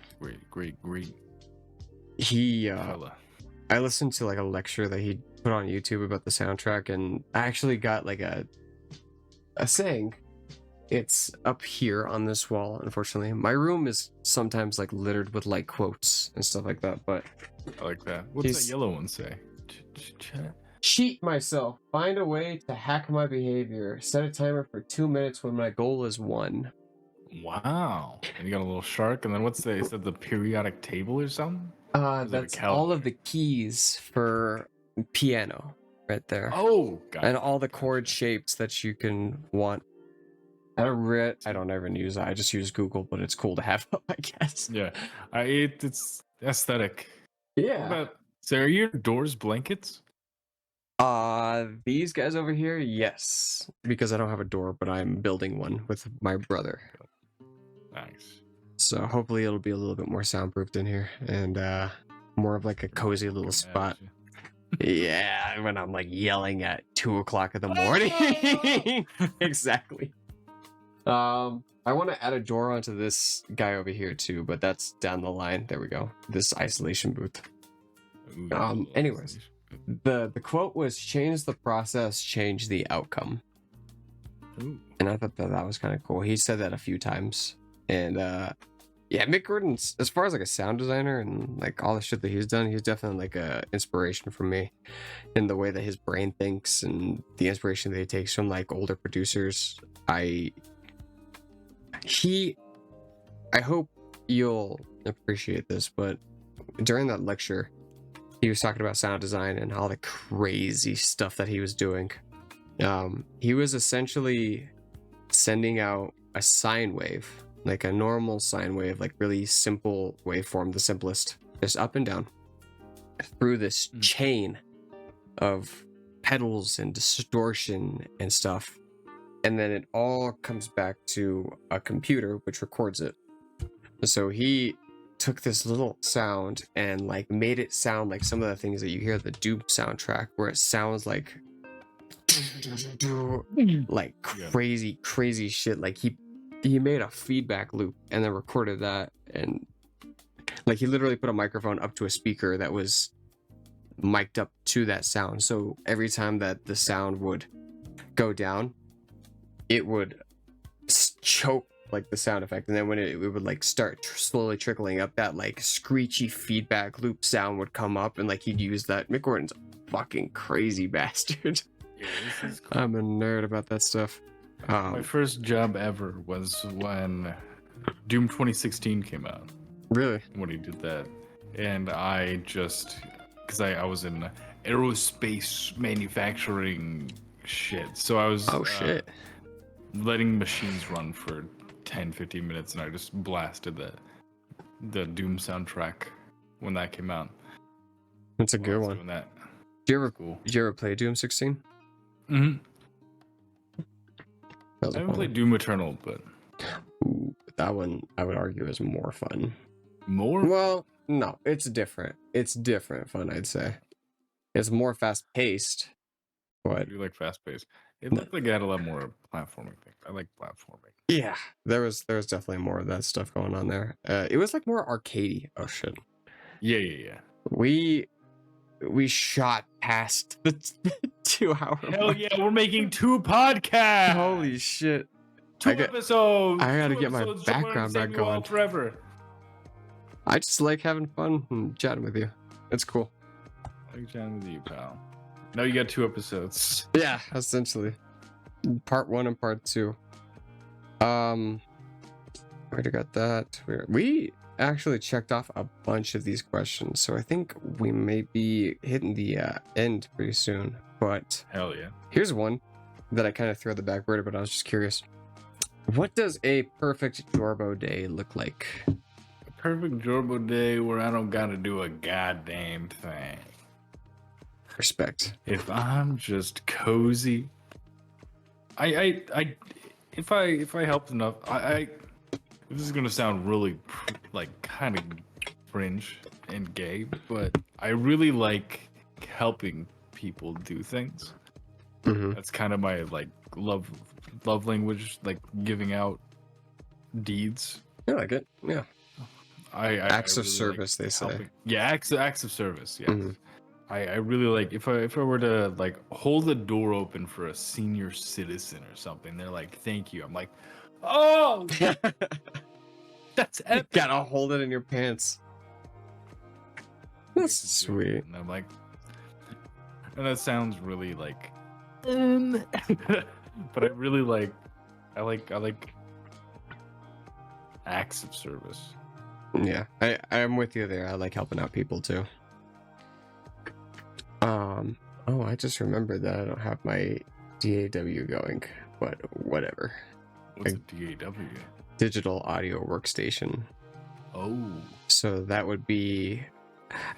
he fella. I listened to like a lecture that he put on YouTube about the soundtrack, and I actually got like a saying. It's up here on this wall, unfortunately. My room is sometimes like littered with like quotes and stuff like that, but I like that. What's that yellow one say? Cheat myself. Find a way to hack my behavior. Set a timer for 2 minutes when my goal is 1. Wow. And you got a little shark, and then what's that? Is that the periodic table or something? Or is that a That's all of calendar? the keys for piano right there. Oh, got And it. all the chord Gotcha. shapes that you can want. I don't ever use that. I just use Google, but it's cool to have up, I guess. Yeah, it's aesthetic. What Yeah. about, so are your doors blankets? These guys over here, yes. Because I don't have a door, but I'm building one with my brother. Nice. So hopefully it'll be a little bit more soundproofed in here and more of like a cozy little spot. Yeah, when I'm like yelling at 2 o'clock in the morning. Exactly. I want to add a door onto this guy over here too, but that's down the line. There we go. This isolation booth. Ooh, Anyways, the quote was change the process, change the outcome. Ooh. And I thought that was kind of cool. He said that a few times. And yeah, Mick Gordon's, as far as like a sound designer and like all the shit that he's done, he's definitely like a inspiration for me in the way that his brain thinks and the inspiration that he takes from like older producers. I hope you'll appreciate this, but during that lecture, he was talking about sound design and all the crazy stuff that he was doing. He was essentially sending out a sine wave, like a normal sine wave, like really simple waveform, the simplest, just up and down through this chain of pedals and distortion and stuff. And then it all comes back to a computer which records it. So he took this little sound and like made it sound like some of the things that you hear the Doom soundtrack, where it sounds like crazy shit. Like he made a feedback loop and then recorded that, and like he literally put a microphone up to a speaker that was mic'd up to that sound. So every time that the sound would go down, it would choke like the sound effect, and then when it would like start slowly trickling up, that like screechy feedback loop sound would come up, and like he'd use that. Mick Gordon's a fucking crazy bastard. Yeah, this is cool. I'm a nerd about that stuff. My first job ever was when Doom 2016 came out. Really? When he did that, and I just, because I was in aerospace manufacturing shit, so I was letting machines run for 10-15 minutes, and I just blasted the Doom soundtrack when that came out. That's a good one. Doing that. Did you ever play Doom 16? Mm-hmm. I haven't played Doom Eternal, but that one I would argue is more fun. More? Well, no, it's different. It's different fun, I'd say. It's more fast paced, but I do like fast paced. It looked like it had a lot more platforming things. I like platforming. Yeah, there was definitely more of that stuff going on there. It was like more arcadey. Oh shit. Yeah. We shot past the 2 hour Hell mark. yeah, we're making 2 podcasts. Holy shit. 2 episodes. I gotta get my background back going. Forever. I just like having fun and chatting with you. It's cool. I like chatting with you, pal. Now you got 2 episodes. Yeah, essentially. Part 1 and part 2. Already got that. We actually checked off a bunch of these questions, so I think we may be hitting the end pretty soon. But hell yeah. Here's one that I kind of threw at the back burner, but I was just curious. What does a perfect J0rb0 day look like? A perfect J0rb0 day where I don't gotta do a goddamn thing. Respect. If I'm just cozy, if I helped enough, this is gonna sound really like kind of fringe and gay, but I really like helping people do things. Mm-hmm. That's kind of my like love language, like giving out deeds. I like it. Yeah. Acts of really service, like they say. Yeah, acts of service. Yes. Mm-hmm. I really like if I were to like hold the door open for a senior citizen or something, they're like, "Thank you." I'm like, "Oh, that's epic." Gotta hold it in your pants. That's sweet. And I'm like, and that sounds really like, but I really like, I like acts of service. Yeah, I'm with you there. I like helping out people too. Oh, I just remembered that I don't have my DAW going, but whatever. What's a DAW? Digital audio workstation. Oh, So that would be.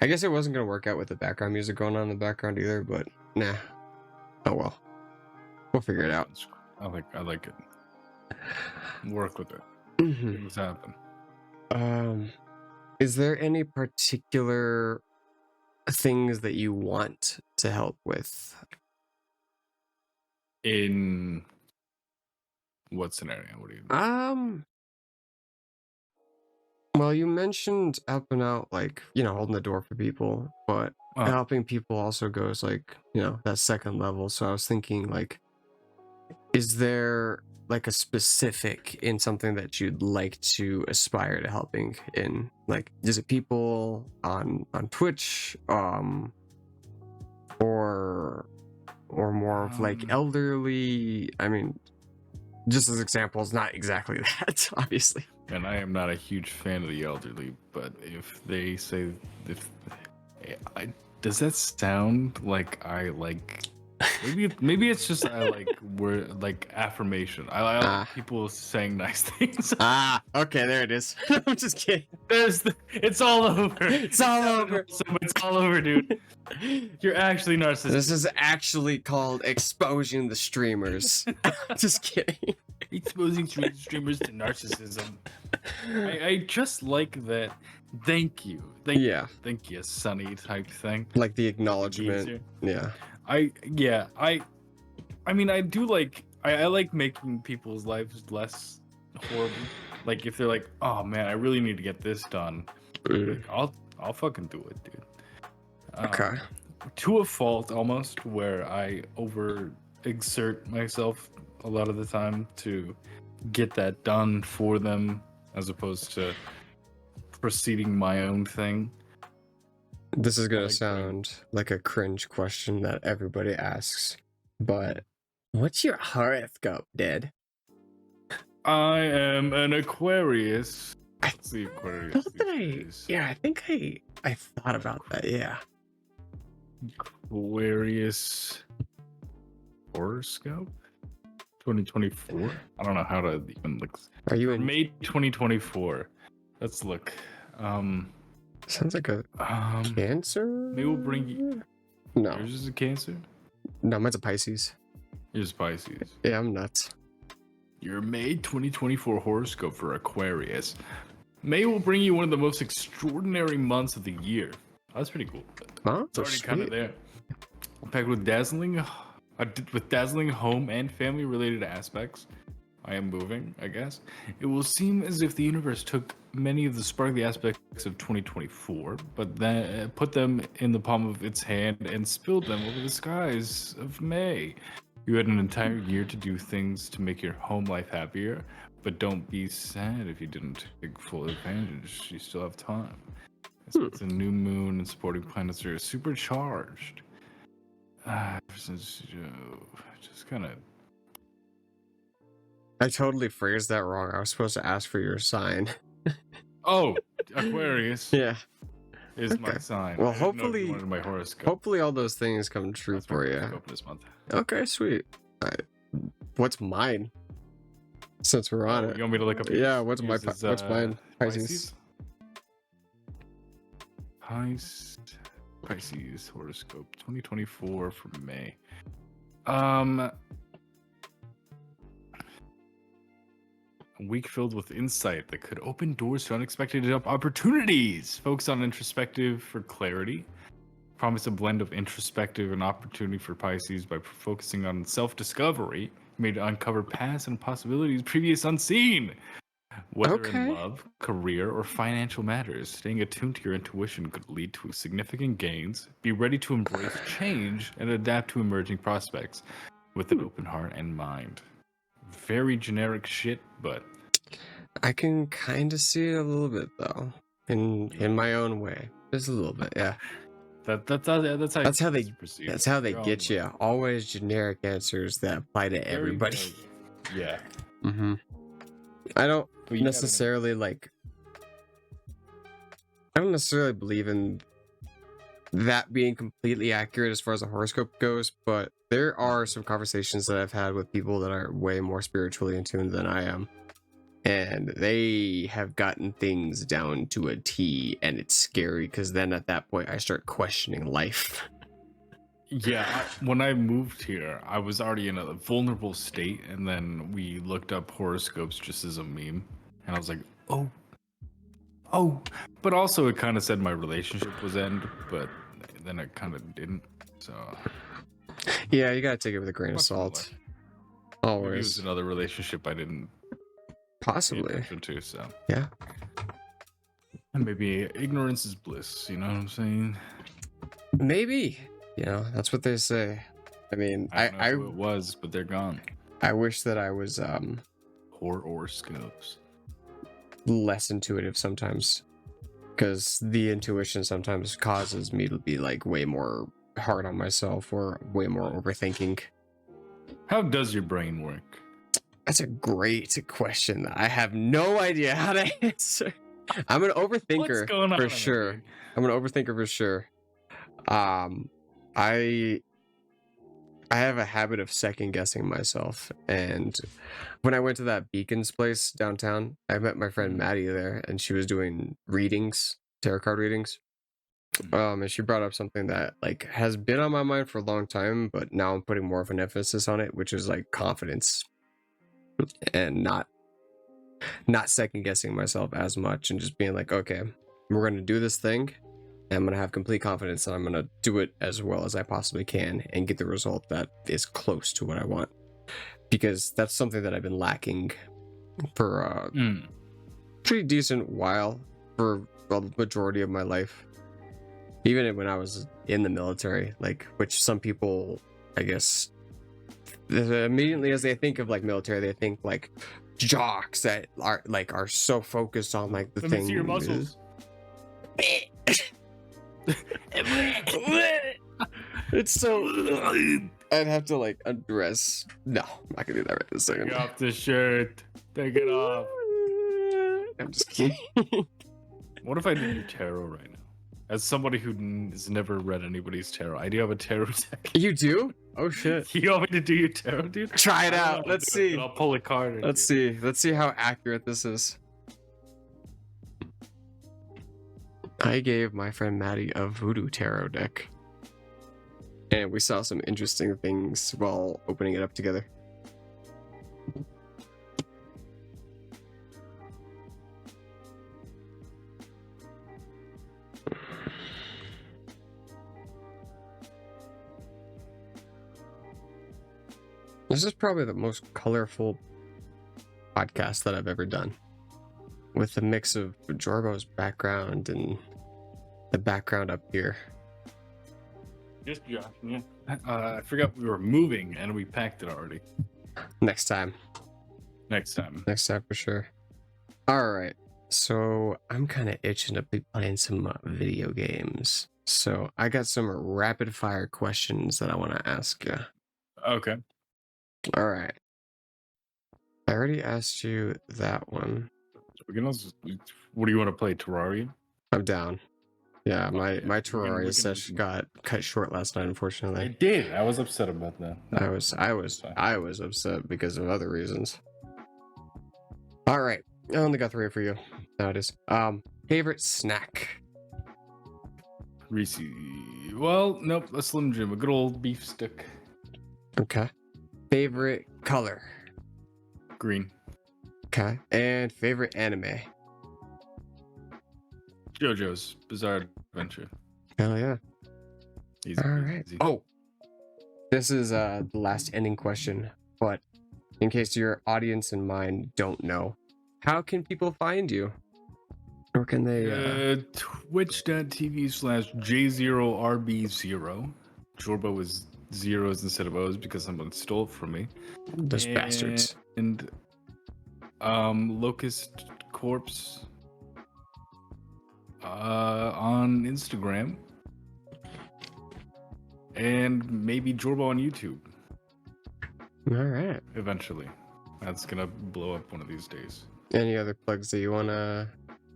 I guess it wasn't gonna work out with the background music going on in the background either, but nah. Oh well. We'll figure it out. I like it. Work with it. Mhm. Things happen. Is there any particular things that you want to help with? In what scenario? What do you? Well, you mentioned helping out, like, holding the door for people, but Oh, helping people also goes like, that second level. So I was thinking, like, is there like a specific in something that you'd like to aspire to helping in? Like, is it people on Twitch, or more of like elderly? I mean, just as examples, not exactly that, obviously. and I am not a huge fan of the elderly, but if they say does that sound like I like? Maybe it's just I like word like affirmation. I like people saying nice things. Okay, there it is. I'm just kidding. It's all over. It's all over. It's all over, dude. You're actually narcissistic. This is actually called exposing the streamers. Just kidding. Exposing streamers to narcissism. I just like that. Thank you, Sonny type thing. Like the acknowledgement. Yeah. I mean, I do like I like making people's lives less horrible. Like if they're like, oh man, I really need to get this done. Like, I'll fucking do it, dude. Okay. To a fault almost, where I overexert myself a lot of the time to get that done for them, as opposed to proceeding my own thing. This is gonna sound like a cringe question that everybody asks, but what's your horoscope, Dad? I am an Aquarius. What's the Aquarius? I think I thought about that. Yeah. Aquarius horoscope 2024. I don't know how to even look. Are you in May 2024? Let's look. Sounds like a Cancer. Maybe we'll bring you. No, Yours is a Cancer. no, mine's a Pisces. Yours is Pisces. Yeah, I'm nuts. Your May 2024 horoscope for Aquarius. May will bring you one of the most extraordinary months of the year. Oh, that's pretty cool. Huh? It's already kind of there. Packed with dazzling home and family related aspects. I am moving, I guess. It will seem as if the universe took many of the sparkly aspects of 2024, but then put them in the palm of its hand and spilled them over the skies of May. You had an entire year to do things to make your home life happier, but don't be sad if you didn't take full advantage. You still have time. It's a new moon and supporting planets are supercharged. Just kind of. I totally phrased that wrong. I was supposed to ask for your sign. Oh, Aquarius. Yeah. Is my sign. Well, I didn't know if you hopefully, wanted my horoscope. hopefully all those things come true That's my for you. horoscope this month. Okay, sweet. What's mine? Since we're on it. You want me to look up? Yeah, what's yours is, mine? Pisces. Pisces horoscope 2024 for May. A week filled with insight that could open doors to unexpected opportunities. Focus on introspective for clarity. Promise a blend of introspective and opportunity for Pisces by focusing on self-discovery. Made to uncover past and possibilities previous unseen. Whether in Okay. love, career, or financial matters, staying attuned to your intuition could lead to significant gains. Be ready to embrace change and adapt to emerging prospects with an open heart and mind. Very generic shit, but I can kind of see it a little bit though, in my own way, just a little bit. Yeah, that's how that's how you're they supposed to proceed. that's how they Your own get way. you. Always generic answers that apply to Very everybody. vague. Yeah, Mm-hmm. I don't but you gotta know. necessarily like. I don't necessarily believe in that being completely accurate as far as the horoscope goes, but there are some conversations that I've had with people that are way more spiritually in tune than I am. And they have gotten things down to a T, and it's scary because then at that point I start questioning life. Yeah, when I moved here, I was already in a vulnerable state, and then we looked up horoscopes just as a meme, and I was like, oh. But also, it kind of said my relationship was end, but then it kind of didn't. So Yeah, you gotta take it with a grain of Much more salt. maybe it was Always. another relationship I didn't pay Possibly. attention to. So Yeah. and maybe ignorance is bliss. You know what I'm saying? Maybe. You know, that's what they say. I mean, I don't know who it was, but they're gone. I wish that I was Horoscopes. less intuitive sometimes, because the intuition sometimes causes me to be like way more hard on myself or way more overthinking. How does your brain work? That's a great question that I have no idea how to answer. I'm an overthinker What's going on for in there, sure. dude? I'm an overthinker for sure. I have a habit of second guessing myself, and when I went to that Beacons place downtown, I met my friend Maddie there, and she was doing readings, tarot card readings. And she brought up something that like has been on my mind for a long time, but now I'm putting more of an emphasis on it, which is like confidence and not second guessing myself as much, and just being like, okay, we're going to do this thing, and I'm going to have complete confidence, and I'm going to do it as well as I possibly can and get the result that is close to what I want, because that's something that I've been lacking for a pretty decent while, for the majority of my life, even when I was in the military, like, which some people, I guess, immediately as they think of like military, they think like jocks that are so focused on like the Let thing. me see your muscles. It's so I'd have to like undress. No, I'm not gonna do that right this second. Take off the shirt. Take it off. I'm just kidding. What if I did your tarot right now? As somebody who has never read anybody's tarot, I do have a tarot deck. You do? Oh shit. You want me to do your tarot, dude? Try it I don't know out. how to Let's do it, see. but I'll pull a card. Let's see. Let's see how accurate this is. I gave my friend Maddie a voodoo tarot deck, and we saw some interesting things while opening it up together. This is probably the most colorful podcast that I've ever done, with a mix of J0rb0's background and the background up here. Just Josh, yeah. I forgot we were moving and we packed it already. Next time. Next time. Next time for sure. All right. So I'm kind of itching to be playing some video games. So I got some rapid fire questions that I want to ask you. Okay. All right. I already asked you that one. We can also, what do you want to play, Terraria? I'm down. Yeah, my Okay, Terraria session got cut short last night, I unfortunately. did. I was upset about that. I was upset because of other reasons. All right. I only got 3 for you nowadays. Favorite snack? Reese. Well, nope. A Slim Jim. A good old beef stick. Okay. Favorite color? Green. Okay. And favorite anime? JoJo's Bizarre Adventure. Hell yeah. Easy, All easy, right. easy. Oh, this is the last ending question, but in case your audience and mine don't know, how can people find you? Or can they? Twitch.tv/J0rb0. Jorbo is zeros instead of O's because someone stole it from me. Those bastards. And Locust Corpse on Instagram. And maybe Jorbo on YouTube. All right. Eventually. That's gonna blow up one of these days. Any other plugs that you want to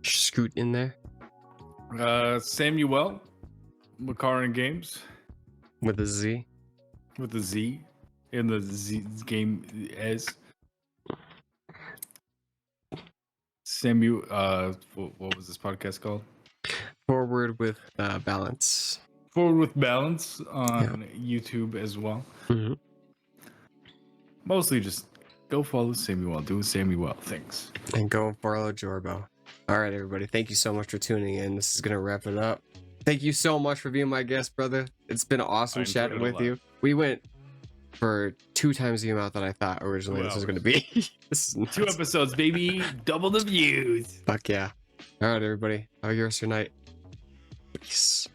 scoot in there? Samuel McCarran Games With a Z? with the Z in the Z game as Samuel. What was this podcast called? Forward with balance. Forward with Balance on YouTube as well. Mm-hmm. Mostly just go follow Samuel. Do Samuel things. And go follow J0rb0. All right, everybody. Thank you so much for tuning in. This is going to wrap it up. Thank you so much for being my guest, brother. It's been awesome chatting with you. We went for 2 times the amount that I thought originally this was going to be. This is nuts. 2 episodes, baby. Double the views. Fuck yeah. All right, everybody. Have a good rest of your night. Peace.